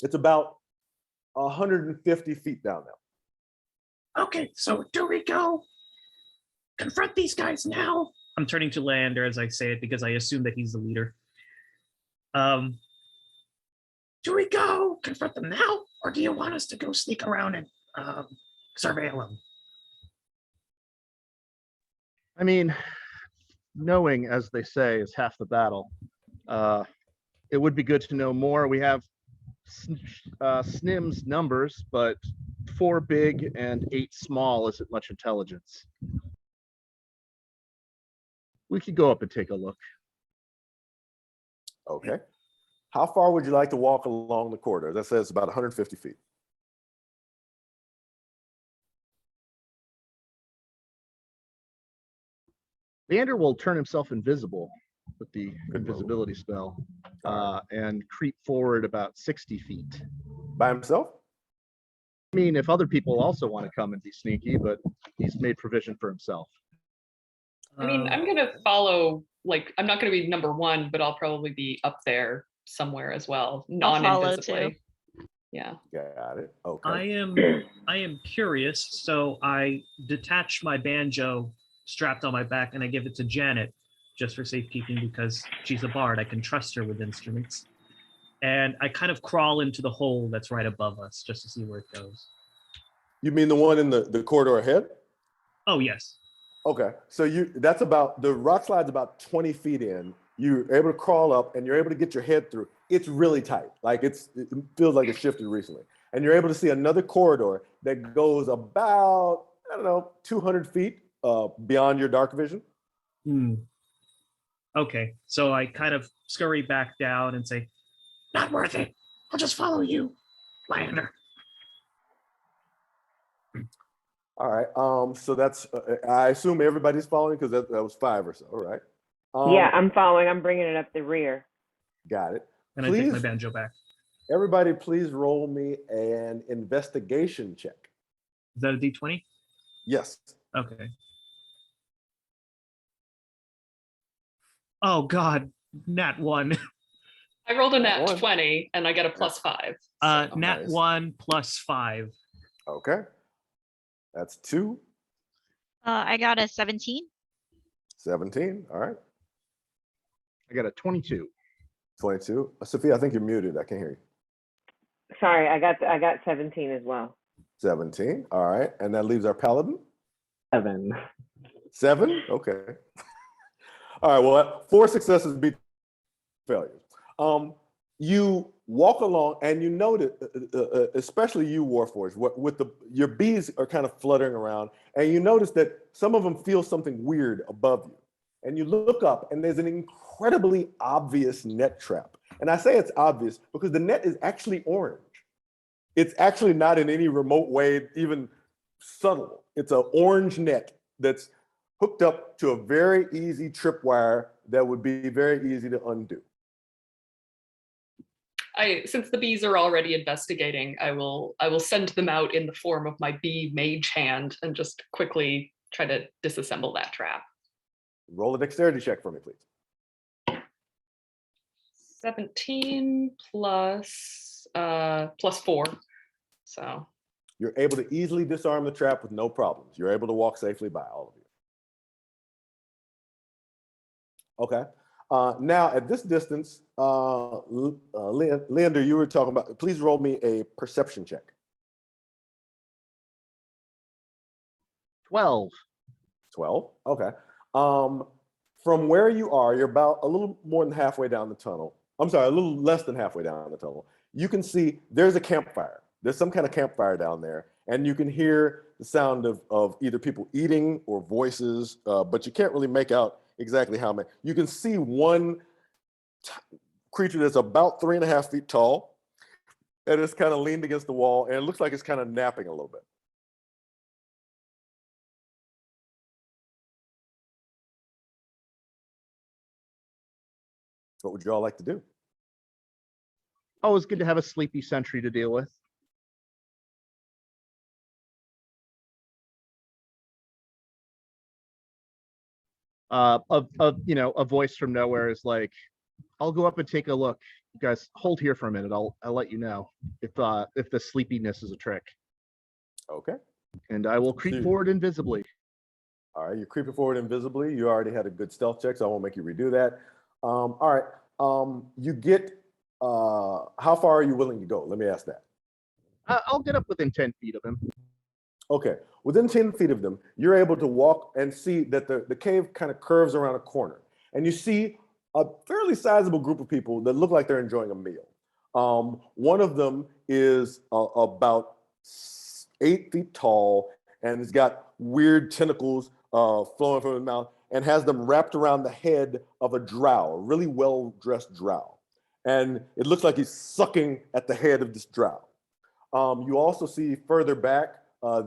It's about 150 feet down there. Okay, so do we go confront these guys now? I'm turning to Leander as I say it because I assume that he's the leader. Do we go confront them now? Or do you want us to go sneak around and surveil them? I mean, knowing, as they say, is half the battle. It would be good to know more. We have Snim's numbers, but 4 big and 8 small isn't much intelligence. We could go up and take a look. Okay. How far would you like to walk along the corridor? That says about 150 feet. Leander will turn himself invisible with the Good move. invisibility spell All and creep forward about 60 feet. By himself? I mean, if other people also want to come and be sneaky, but he's made provision for himself. I mean, I'm gonna follow, like, I'm not gonna be number one, but I'll probably be up there somewhere as well, I'll follow non-invisibly. Yeah. Got it. Okay. I am curious, so I detach my banjo strapped on my back and I give it to Janet just for safekeeping because she's a bard. I can trust her with instruments. And I kind of crawl into the hole that's right above us just to see where it goes. You mean the one in the corridor ahead? Oh, yes. Okay, so that's about, the rock slide's about 20 feet in. You're able to crawl up and you're able to get your head through. It's really tight. Like it feels like it shifted recently. And you're able to see another corridor that goes about, I don't know, 200 feet beyond your dark vision. Okay, so I kind of scurry back down and say, Not worth it. I'll just follow you, Lander. All right, so that's, I assume everybody's following because that was 5 or so, all right? Yeah, I'm following. I'm bringing it up the rear. Got it. and I take my banjo back. Everybody, please roll me an investigation check. Is that a D20? Yes. Okay. Oh God, nat 1. I rolled a Nat nat one. 20 and I get a +5. Nat Nice. 1 plus 5. Okay. That's 2, I got a 17. 17. All right. I got a 22. 22. Sophia, I think you're muted. I can't hear you. Sorry, I got 17 as well. 17. All right. And that leaves our paladin. 7. 7. Okay. All right. Well, 4 successes beat failures. You walk along and you notice, especially you, Warforged, with your bees are kind of fluttering around, and you notice that some of them feel something weird above you. And you look up and there's an incredibly obvious net trap. And I say it's obvious because the net is actually orange. It's actually not in any remote way, even subtle. It's an orange net that's hooked up to a very easy tripwire that would be very easy to undo. Since the bees are already investigating, I will send them out in the form of my bee mage hand and just quickly try to disassemble that trap. Roll a dexterity check for me, please. 17 plus 4. So You're able to easily disarm the trap with no problems. You're able to walk safely by, all of you. Okay. Now, at this distance, Leander, you were talking about, please roll me a perception check. 12. 12, okay. From where you are, you're about a little more than halfway down the tunnel. I'm sorry, a little less than halfway down the tunnel. You can see there's a campfire. There's some kind of campfire down there, and you can hear the sound of either people eating or voices, but you can't really make out exactly how many. You can see one creature that's about 3.5 feet tall, and it's kind of leaned against the wall, and it looks like it's kind of napping a little bit. What would you all like to do? Always good to have a sleepy sentry to deal with. A voice from nowhere is like, I'll go up and take a look. You guys hold here for a minute. I'll let you know if the sleepiness is a trick. Okay. And I will creep forward invisibly. All right, you're creeping forward invisibly. You already had a good stealth check, so I won't make you redo that. All right, you get, how far are you willing to go? Let me ask that. I'll get up within 10 feet of him. Okay, within 10 feet of them, you're able to walk and see that the cave kind of curves around a corner. And you see a fairly sizable group of people that look like they're enjoying a meal. One of them is about 8 feet tall, and has got weird tentacles flowing from his mouth, and has them wrapped around the head of a drow, a really well-dressed drow. And it looks like he's sucking at the head of this drow. You also see further back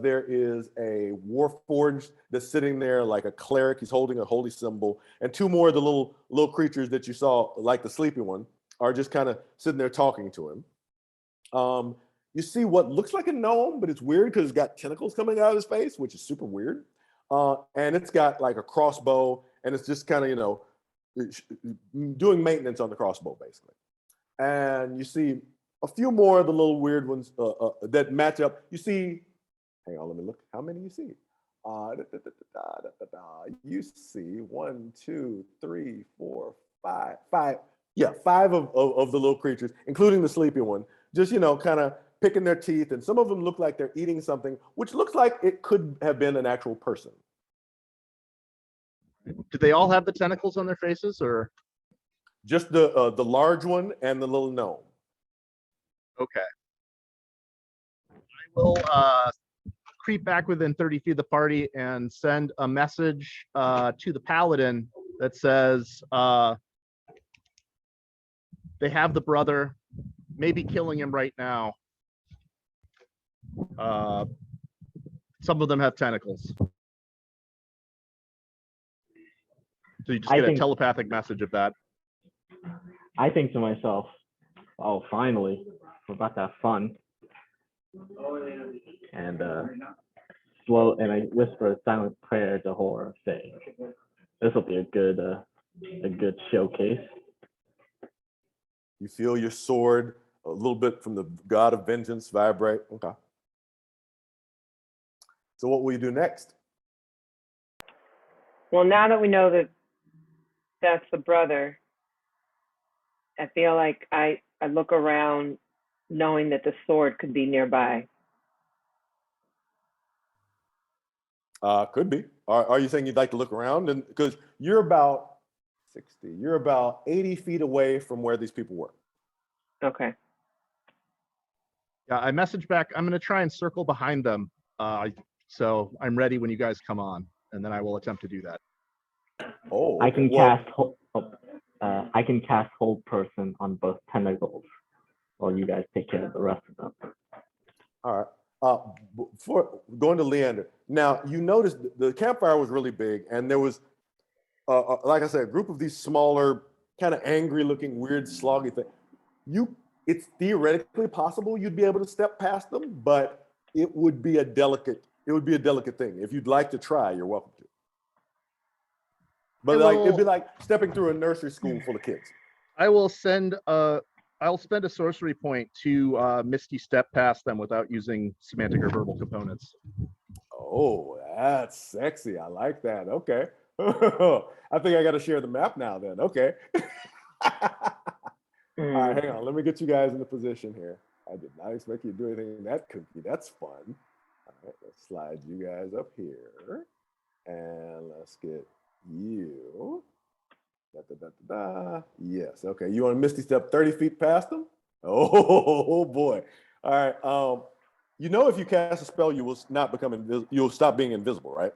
There is a warforged that's sitting there like a cleric. He's holding a holy symbol, and two more of the little creatures that you saw, like the sleepy one, are just kind of sitting there talking to him. You see what looks like a gnome, but it's weird because it's got tentacles coming out of his face, which is super weird. And it's got like a crossbow, and it's just kind of, doing maintenance on the crossbow, basically. And you see a few more of the little weird ones that match up. You see, hang on, let me look. How many you see? You see 1, 2, 3, 4, 5. Yeah, 5 of the little creatures, including the sleepy one, just, kind of picking their teeth. And some of them look like they're eating something, which looks like it could have been an actual person. Do they all have the tentacles on their faces, or? Just the large one and the little gnome. Okay. I will creep back within 30 feet of the party and send a message to the Paladin that says they have the brother, maybe killing him right now. Some of them have tentacles. So you just get a telepathic message of that. I think to myself, oh, finally, we're about to have fun. And and I whisper a silent prayer to horror, saying, "This will be a good showcase." You feel your sword a little bit from the god of vengeance vibrate. Okay. So what will you do next? Well, now that we know that that's the brother, I feel like I look around knowing that the sword could be nearby. Could be. Are you saying you'd like to look around? And because you're about 60, you're about 80 feet away from where these people were. Okay. Yeah, I message back. I'm going to try and circle behind them. So I'm ready when you guys come on, and then I will attempt to do that. Oh, I can cast hold person on both tentacles while you guys take care of the rest of them. All right. For going to Leander. Now, you noticed the campfire was really big, and there was, like I said, a group of these smaller, kind of angry-looking, weird, sloggy things. It's theoretically possible you'd be able to step past them, but it would be a delicate thing. If you'd like to try, you're welcome to. But it'd be like stepping through a nursery school full of kids. I will send I'll spend a sorcery point to Misty Step past them without using semantic or verbal components. Oh, that's sexy. I like that. Okay. I think I got to share the map now then. Okay. All right, hang on. Let me get you guys in the position here. I did not expect you to do anything that kooky. That's fun. All right, let's slide you guys up here. And let's get you. Yes. Okay. You want to Misty Step 30 feet past them? Oh boy. All right. If you cast a spell, you will not become invisible. You'll stop being invisible, right?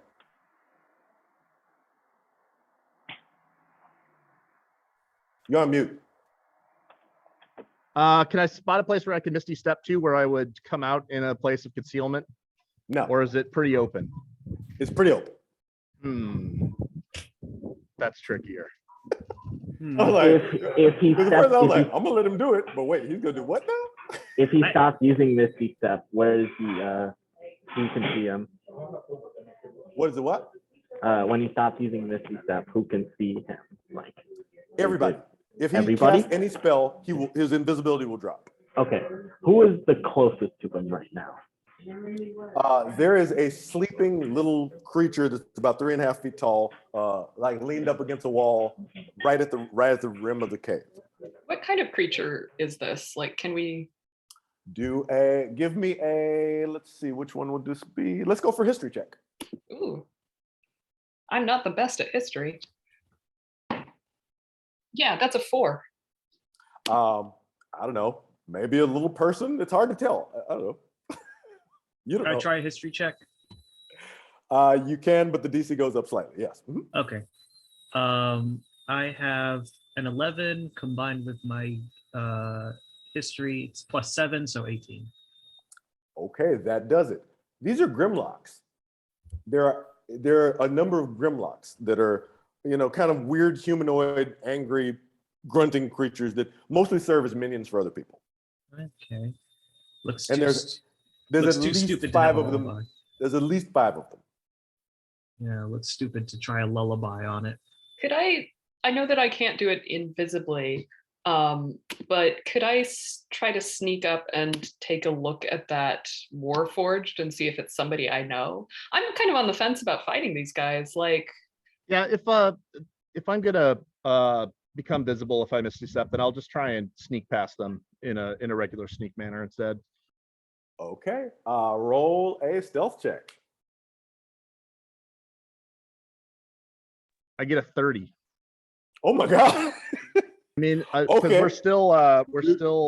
You're on mute. Can I spot a place where I can Misty Step to, where I would come out in a place of concealment? No. Or is it pretty open? It's pretty open. That's trickier. I was like, if he steps, I'm gonna let him do it, but wait, he's gonna do what now? If he stops using Misty Step, where is he? Who can see him? What is it? What? When he stops using Misty Step, who can see him? Like everybody. If he casts any spell, his invisibility will drop. Okay. Who is the closest to him right now? There is a sleeping little creature that's about 3.5 feet tall, like leaned up against a wall, right at the rim of the cave. What kind of creature is this? Like, can we give me a, let's see, which one would this be? Let's go for history check. Ooh. I'm not the best at history. Yeah, that's a 4. I don't know. Maybe a little person. It's hard to tell. I don't know. You don't know. Can I try a history check? You can, but the DC goes up slightly. Yes. Mm-hmm. Okay. I have an 11 combined with my history. It's +7, so 18. Okay, that does it. These are Grimlocks. There are a number of Grimlocks that are, kind of weird humanoid, angry, grunting creatures that mostly serve as minions for other people. Okay. Looks And too, there's looks at too least stupid to have 5 a of them. lullaby. There's at least 5 of them. Yeah, looks stupid to try a lullaby on it. Could I know that I can't do it invisibly, but could I try to sneak up and take a look at that Warforged and see if it's somebody I know? I'm kind of on the fence about fighting these guys. Like, Yeah, if I'm gonna become visible if I misty step, then I'll just try and sneak past them in a regular sneak manner instead. Okay. Roll a stealth check. I get a 30. Oh my god. I mean, because Okay. we're still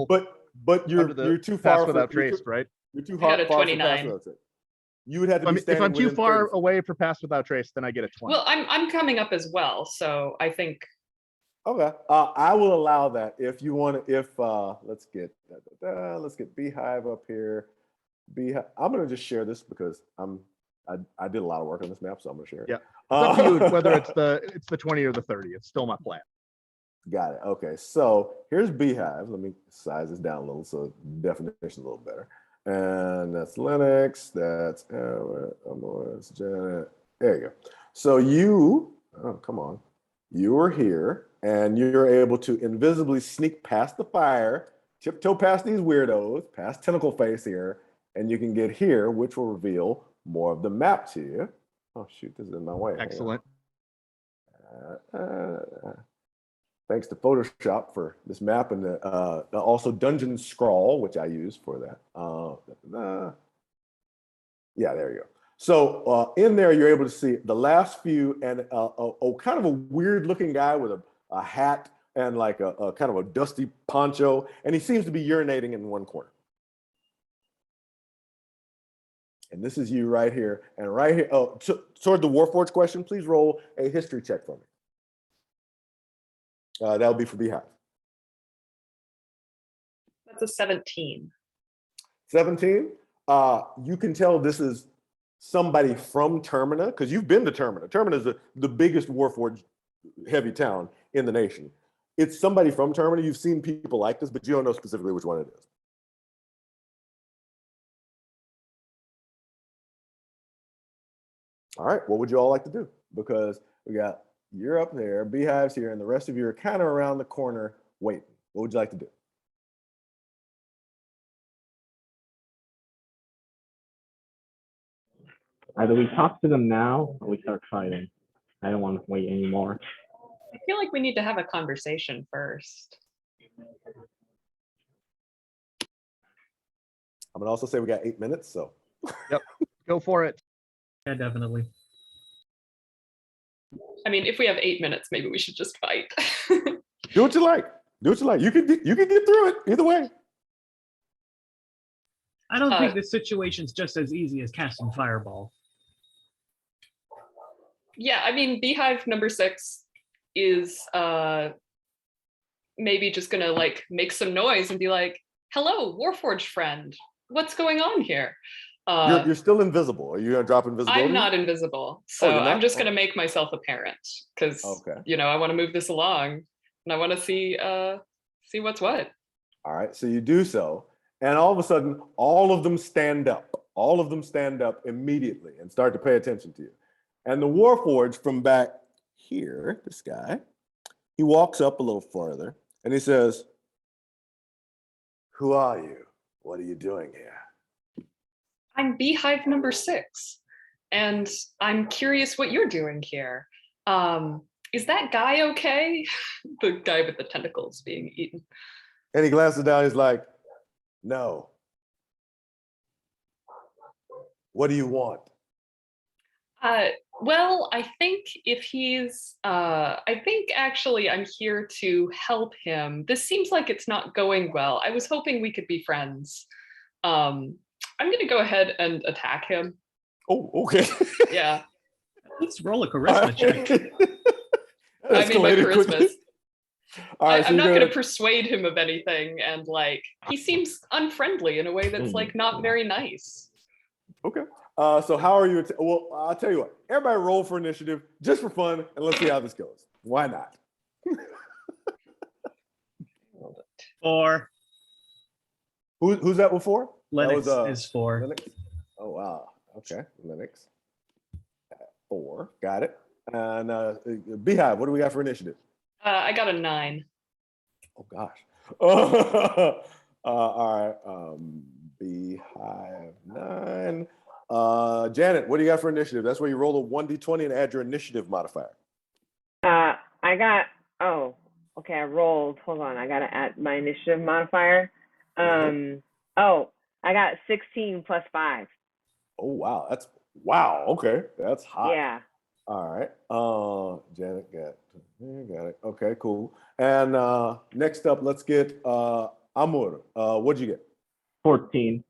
But you're under the you're too pass far without you're trace, too, right? You're too I got a far for pass 29. without trace. You would have to be If standing I'm too within far 30. away for pass without trace, then I get a 20. well, I'm coming up as well, so I think Okay. I will allow that if you want to. If let's get Beehive up here. Beehive. I'm gonna just share this because I did a lot of work on this map, so I'm gonna share it. Yeah. It's up to you whether it's the 20 or the 30. It's still my plan. Got it. Okay. So here's Beehive. Let me size this down a little so definition's a little better. And that's Linux. That's Janet. There you go. So come on. You are here, and you're able to invisibly sneak past the fire, tiptoe past these weirdos, past Tentacle Face here, and you can get here, which will reveal more of the map to you. Oh shoot, this is in my way. Excellent. Thanks to Photoshop for this map, and also Dungeon Scrawl, which I use for that. Yeah, there you go. So in there, you're able to see the last few, and a kind of a weird looking guy with a hat and like a kind of a dusty poncho, and he seems to be urinating in one corner. And this is you right here, and right here. Oh, toward the Warforged question, please roll a history check for me. That'll be for Beehive. that's a 17. 17. You can tell this is somebody from Termina, because you've been to Termina. Termina is the biggest Warforged heavy town in the nation. It's somebody from Termina. You've seen people like this, but you don't know specifically which one it is. All right, what would you all like to do? Because you're up there, Beehive's here, and the rest of you are kind of around the corner waiting. What would you like to do? Either we talk to them now or we start fighting. I don't want to wait anymore. I feel like we need to have a conversation first. I'm gonna also say we got 8 minutes, so. Yep, go for it. Yeah, definitely. I mean, if we have 8 minutes, maybe we should just fight. Do what you like. Do what you like. You can get through it either way. I don't think this situation's just as easy as casting Fireball. Yeah, I mean, Beehive number 6 is maybe just gonna like make some noise and be like, "Hello, Warforged friend. What's going on here?" You're still invisible. Are you gonna drop invisibility? I'm not invisible, so you're not? I'm just gonna make myself apparent because I want to move this along and I want to see what's what. All right, so you do so, and all of a sudden, all of them stand up. All of them stand up immediately and start to pay attention to you. And the Warforged from back here, this guy, he walks up a little further and he says, "Who are you? What are you doing here?" I'm Beehive number 6, and I'm curious what you're doing here. Is that guy okay? The guy with the tentacles being eaten. And he glances down, he's like, "No. What do you want?" Well, I think I think actually I'm here to help him. This seems like it's not going well. I was hoping we could be friends. I'm gonna go ahead and attack him. Oh, okay. Yeah. Let's roll a charisma check. I mean, my charisma. All right, I'm not going to persuade him of anything, and like he seems unfriendly in a way that's like not very nice. Okay. So how are you? Well, I'll tell you what. Everybody roll for initiative just for fun, and let's see how this goes. Why not? 4. Who's that before? Lennox that is 4. Lennox? Oh wow. Okay, Lennox. 4. Got it. And Beehive, what do we got for initiative? I got a 9. Oh gosh. All right. Beehive 9. Janet, what do you got for initiative? That's where you roll a 1d20 and add your initiative modifier. I got, oh, okay, I rolled. Hold on, I gotta add my initiative modifier. Oh, I got 16 plus 5. Oh wow. Okay, that's hot. Yeah. All right. Janet got it. Okay, cool. And next up, let's get Amur. What'd you get? 14.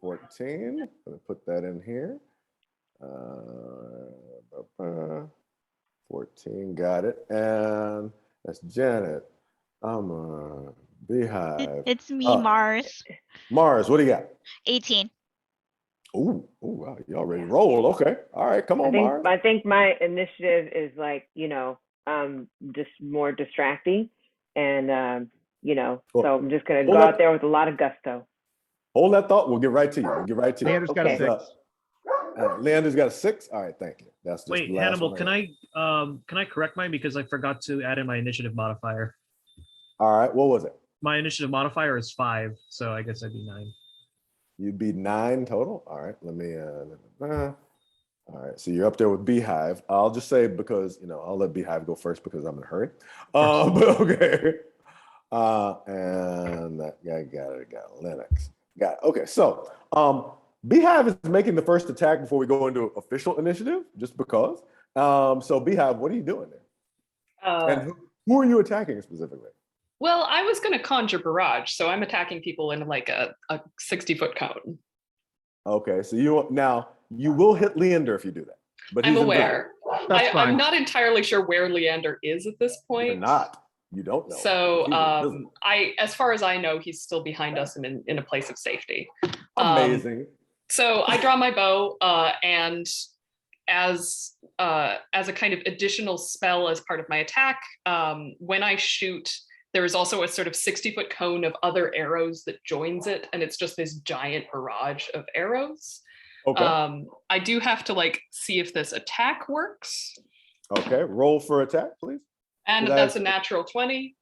14. Let me put that in here. 14. Got it. And that's Janet. Amur. Beehive. It's me, Mars. Mars, what do you got? 18. Ooh, wow, you already rolled. Okay. All right, come on, Mars. I think my initiative is like, just more distracting. And, Cool. so I'm just going to go out there with a lot of gusto. Hold that thought. We'll get right to you. Leander's got a Okay. 6. Leander's got a 6. All right, thank you. That's just Wait, the last Hannibal, one. can I correct mine because I forgot to add in my initiative modifier. All right, what was it? My initiative modifier is 5, so I guess I'd be 9. You'd be 9 total. All right, let me. All right, so you're up there with Beehive. I'll just say because I'll let Beehive go first because I'm in a hurry. But okay. And that guy got it. Got Lennox. Got it. Okay, so Beehive is making the first attack before we go into official initiative, just because. So Beehive, what are you doing there? And who are you attacking specifically? Well, I was going to conjure barrage, so I'm attacking people in like a 60-foot cone. Okay, so you will hit Leander if you do that. But I'm he's aware. That's fine. I'm not entirely sure where Leander is at this point. You're not. You don't know. So as far as I know, he's still behind us and in a place of safety. Amazing. So I draw my bow, and as a kind of additional spell as part of my attack, when I shoot, there is also a sort of 60-foot cone of other arrows that joins it, and it's just this giant barrage of arrows. Okay. I do have to see if this attack works. Okay, roll for attack, please. And that's a natural 20.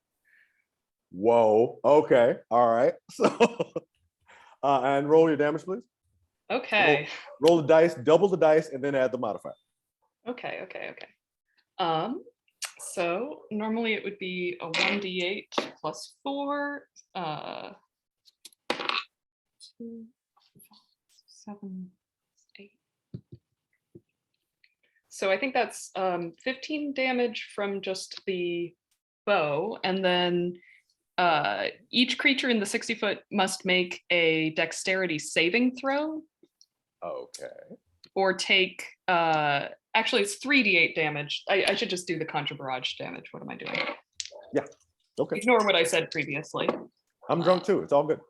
Whoa. Okay. All right. So, and roll your damage, please. Okay. Roll the dice, double the dice, and then add the modifier. Okay. So normally it would be a 1d8 plus 4, 2, 7, 8. So I think that's 15 damage from just the bow, and then each creature in the 60-foot must make a dexterity saving throw. Okay. Or take, actually it's 3d8 damage. I should just do the contra barrage damage. What am I doing? Yeah, okay. Ignore what I said previously. I'm drunk too, it's all good.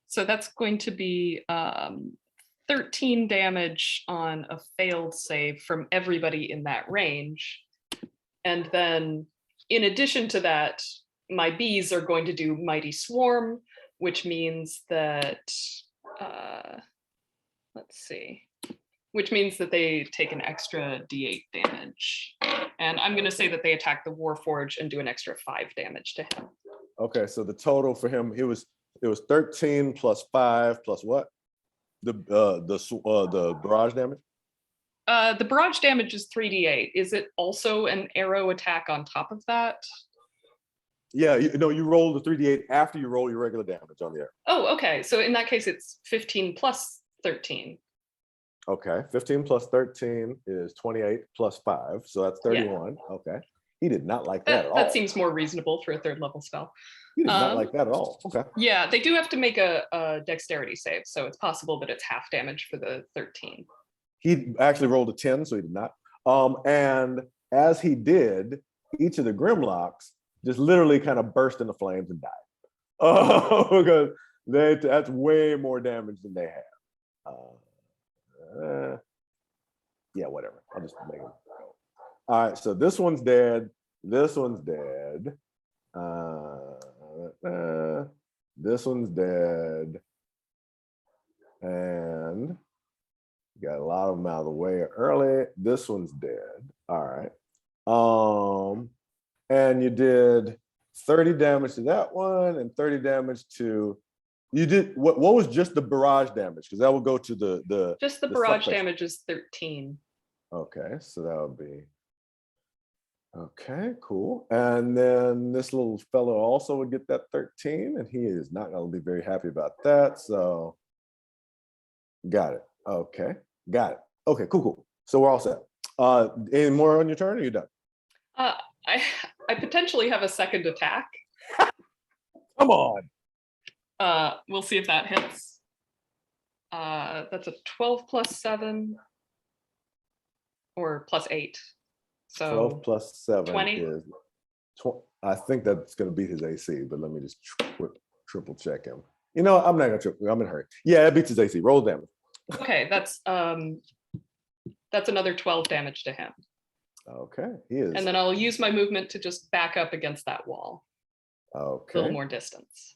So that's going to be 13 damage on a failed save from everybody in that range. And then in addition to that, my bees are going to do Mighty Swarm, which means that, which means that they take an extra d8 damage. And I'm going to say that they attack the Warforged and do an extra 5 damage to him. Okay, so the total for him, it was 13 plus 5 plus what? The barrage damage? The barrage damage is 3d8. Is it also an arrow attack on top of that? Yeah, you roll the 3d8 after you roll your regular damage on the arrow. Oh, okay. So in that case, it's 15 plus 13. Okay, 15 plus 13 is 28 plus 5, so that's 31. Yeah. Okay, he did not like that at all. That seems more reasonable for a 3rd level spell. He did not like that at all. Okay. Yeah, they do have to make a dexterity save, so it's possible that it's half damage for the 13. He actually rolled a 10, so he did not. And as he did, each of the Grimlocks just literally kind of burst into flames and died. Oh, because that's way more damage than they have. Yeah, whatever. I'll just make them go. All right, so this one's dead. This one's dead. This one's dead. And got a lot of them out of the way early. This one's dead. All right. And you did 30 damage to that one and 30 damage to, you did, what was just the barrage damage? Because that will go to the Just the barrage damage is 13. Okay, so that would be, okay, cool. And then this little fellow also would get that 13, and he is not going to be very happy about that. So, got it. Okay, got it. Okay, cool. So we're all set. Any more on your turn, or are you done? I potentially have a second attack. Come on. We'll see if that hits. That's a 12 plus 7 or plus 8. So 12 plus 7 20. is, I think that's going to beat his AC, but let me just triple check him. You know, I'm not going to triple, I'm in a hurry. Yeah, it beats his AC. Roll damage. Okay, that's another 12 damage to him. Okay, he is. And then I'll use my movement to just back up against that wall. Okay. A little more distance.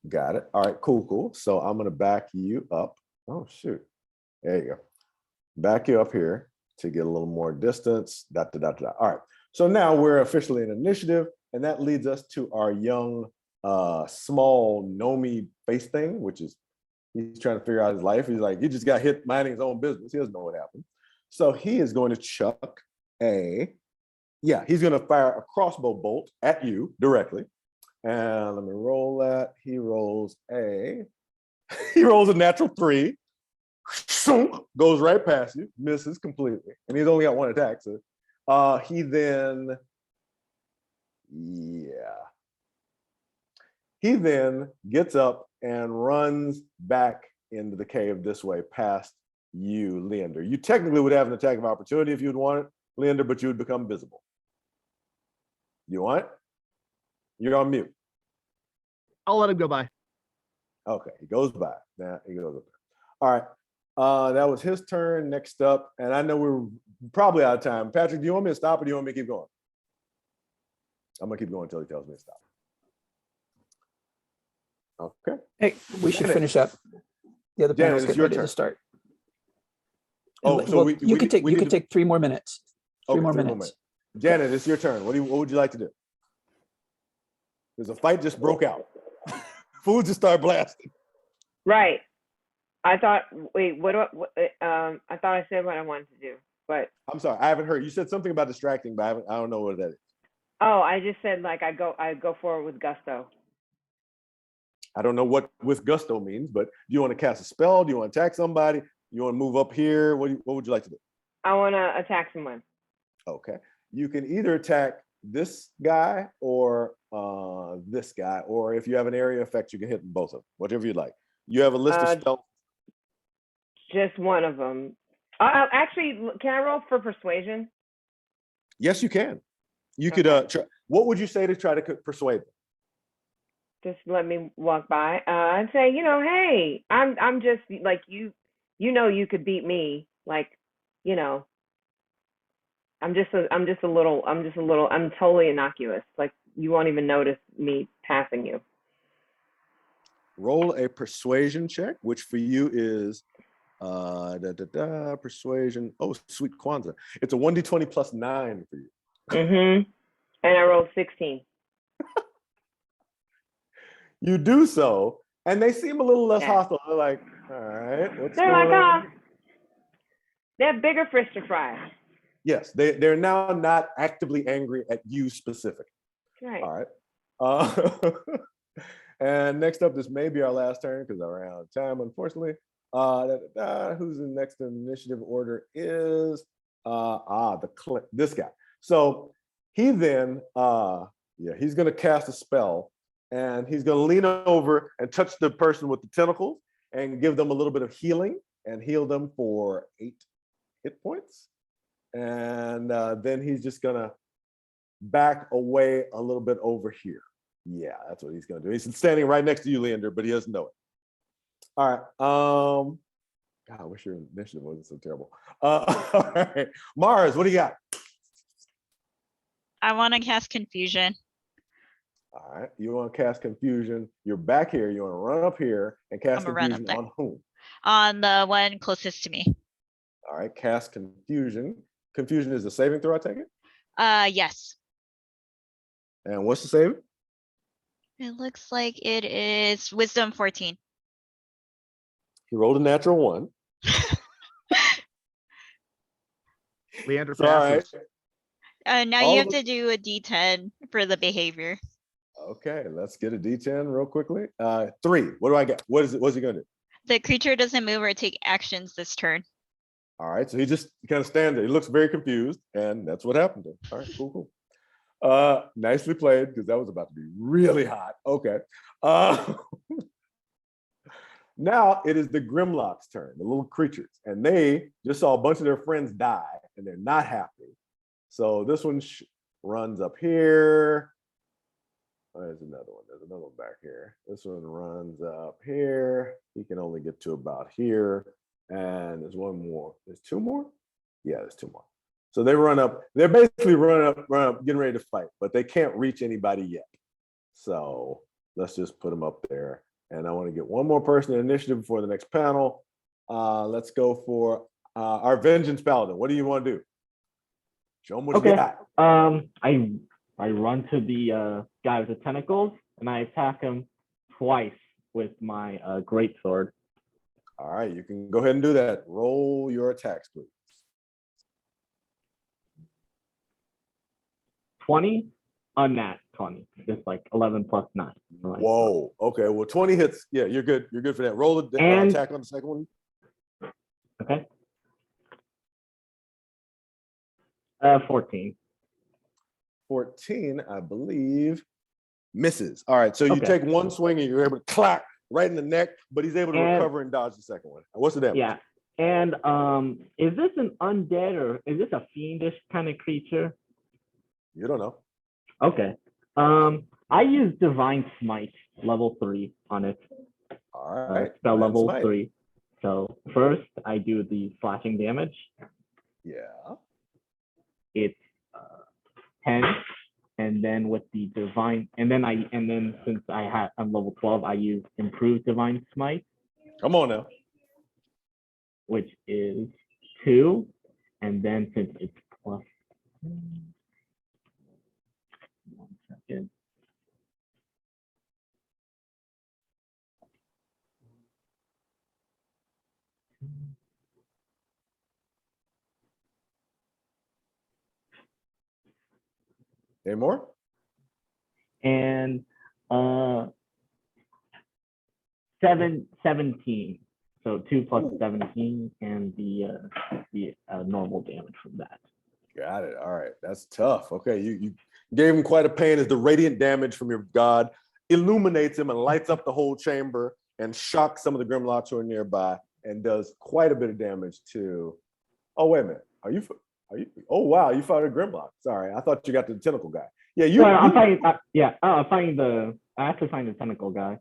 Got it. All right, cool. So I'm going to back you up. Oh, shoot. There you go. Back you up here to get a little more distance. All right. So now we're officially in initiative, and that leads us to our young, small Nomi face thing, which is he's trying to figure out his life. He's like, he just got hit minding his own business. He doesn't know what happened. So he is going to chuck he's going to fire a crossbow bolt at you directly. And let me roll that. He rolls a natural 3. Goes right past you, misses completely. And he's only got one attack. So he then gets up and runs back into the cave this way past you, Leander. You technically would have an attack of opportunity if you'd want it, Leander, but you would become visible. You want it? You're on mute. I'll let him go by. Okay, he goes by. Now he goes up there. All right. That was his turn. Next up, and I know we're probably out of time. Patrick, do you want me to stop or do you want me to keep going? I'm gonna keep going until he tells me to stop. Okay. Hey, we should finish up. The other panel's getting ready to start. Oh, so you could take 3 more minutes. 3 more minutes. Janet, it's your turn. What would you like to do? There's a fight just broke out. Food just started blasting. Right. I thought. Wait. I thought I said what I wanted to do, but I'm sorry. I haven't heard. You said something about distracting, but I don't know what that is. Oh, I just said like I go forward with gusto. I don't know what with gusto means, but do you want to cast a spell? Do you want to attack somebody? You want to move up here? What would you like to do? I want to attack someone. Okay. You can either attack this guy or this guy, or if you have an area effect, you can hit both of them, whatever you like. You have a list of spells. Just one of them. Actually, can I roll for persuasion? Yes, you can. You could. What would you say to try to persuade them? Just let me walk by and say, hey, I'm just like you. You could beat me, like, I'm totally innocuous. Like you won't even notice me passing you. Roll a persuasion check, which for you is persuasion. Oh, sweet Kwanzaa. It's a 1d20 plus 9 for you. And I rolled 16. You do so, and they seem a little less hostile. They're like, all right, what's They're going like, on? They have bigger fish to fry. Yes, they're now not actively angry at you specifically. Right. All right. And next up, this may be our last turn because we're out of time, unfortunately. Who's the next initiative order is this guy. So he then he's gonna cast a spell, and he's gonna lean over and touch the person with the tentacles and give them a little bit of healing and heal them for 8 hit points. And then he's just gonna back away a little bit over here. Yeah, that's what he's gonna do. He's standing right next to you, Leander, but he doesn't know it. All right. God, I wish your initiative wasn't so terrible. All right, Mars, what do you got? I want to cast Confusion All right, you want to cast Confusion. You're back here. You want to run up here and cast I'm gonna run up Confusion there. on whom? on the one closest to me. All right, cast Confusion. Confusion is a saving throw, I take it? Yes. And what's the saving? It looks like it is Wisdom 14. He rolled a natural 1. Leander So, all right. passes. Now All you of have to do a D10 for the behavior. Okay, let's get a D10 real quickly. 3. What do I get? What is it? What's he gonna do? The creature doesn't move or take actions this turn. All right, so he just kind of stands there. He looks very confused, and that's what happened to him. All right, cool. Nicely played, because that was about to be really hot. Okay. Now it is the Grimlock's turn, the little creatures, and they just saw a bunch of their friends die, and they're not happy. So this one runs up here. Oh, there's another one. There's another one back here. This one runs up here. He can only get to about here. And there's one more. There's 2 more? Yeah, there's 2 more. So they run up. They're basically run up, getting ready to fight, but they can't reach anybody yet. So let's just put them up there. And I want to get one more person in initiative before the next panel. Let's go for our Vengeance Paladin. What do you want to do? Show them what you got. I run to the guy with the tentacles and I attack him twice with my greatsword. All right, you can go ahead and do that. Roll your attacks, please. 20, unnat 20, just like 11 plus 9. Right. Whoa. Okay. Well, 20 hits. Yeah, you're good. You're good for that. Roll the attack on the second one. Okay. 14. 14, I believe, misses. All right. So you take one swing and you're able to clack right in the neck, but he's able to recover and dodge the second one. What's the damage? Yeah. And is this an undead or is this a fiendish kind of creature? You don't know. Okay. I use Divine Smite level 3 on it. All right. Spell level 3. So first I do the slashing damage. Yeah. It's 10, and then with the divine, and then since I'm level 12, I use improved Divine Smite. Come on now. Which is 2, and then since it's plus 1 second. Any more? And 17. So 2 plus 17 and the normal damage from that. Got it. All right. That's tough. Okay. You gave him quite a pain as the radiant damage from your god illuminates him and lights up the whole chamber and shocks some of the Grimlocks who are nearby and does quite a bit of damage to. Oh, wait a minute. Are you? Oh, wow. You fought a Grimlock. Sorry. I thought you got the tentacle guy. Yeah. I'm fighting. I have to find the tentacle guy.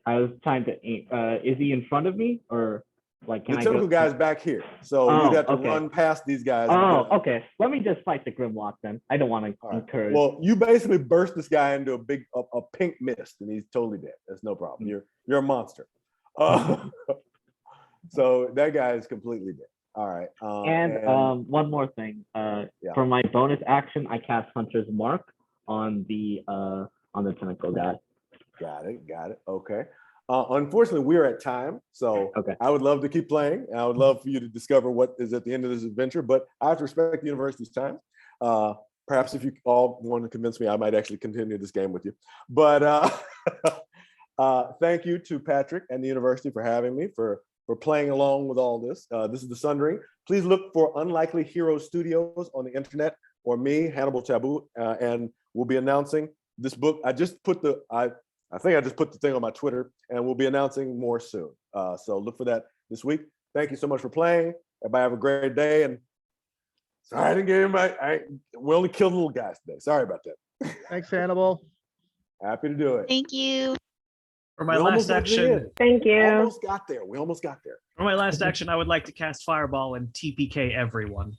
I was trying to aim. Is he in front of me or like? The tentacle guy's back here, so you'd have to run past these guys. Okay. Let me just fight the Grimlock then. I don't want to encourage. Well, you basically burst this guy into a pink mist, and he's totally dead. That's no problem. You're a monster. So that guy is completely dead. All right. And one more thing. For my bonus action, I cast Hunter's Mark on the tentacle guy. Got it. Okay. Unfortunately, we're at time, so I would love to keep playing. And I would love for you to discover what is at the end of this adventure, but I have to respect the university's time. Perhaps if you all want to convince me, I might actually continue this game with you. But thank you to Patrick and the university for having me, for playing along with all this. This is the Sundering. Please look for Unlikely Hero Studios on the internet, or me, Hannibal Tabu, and we'll be announcing this book. I think I just put the thing on my Twitter, and we'll be announcing more soon. So look for that this week. Thank you so much for playing. Everybody have a great day, and Sorry, I didn't get anybody. We only killed little guys today. Sorry about that. Thanks, Hannibal. Happy to do it. Thank you. For my We almost last got to the action, end. Thank you. Almost got there. We almost got there. for my last action, I would like to cast Fireball and TPK everyone.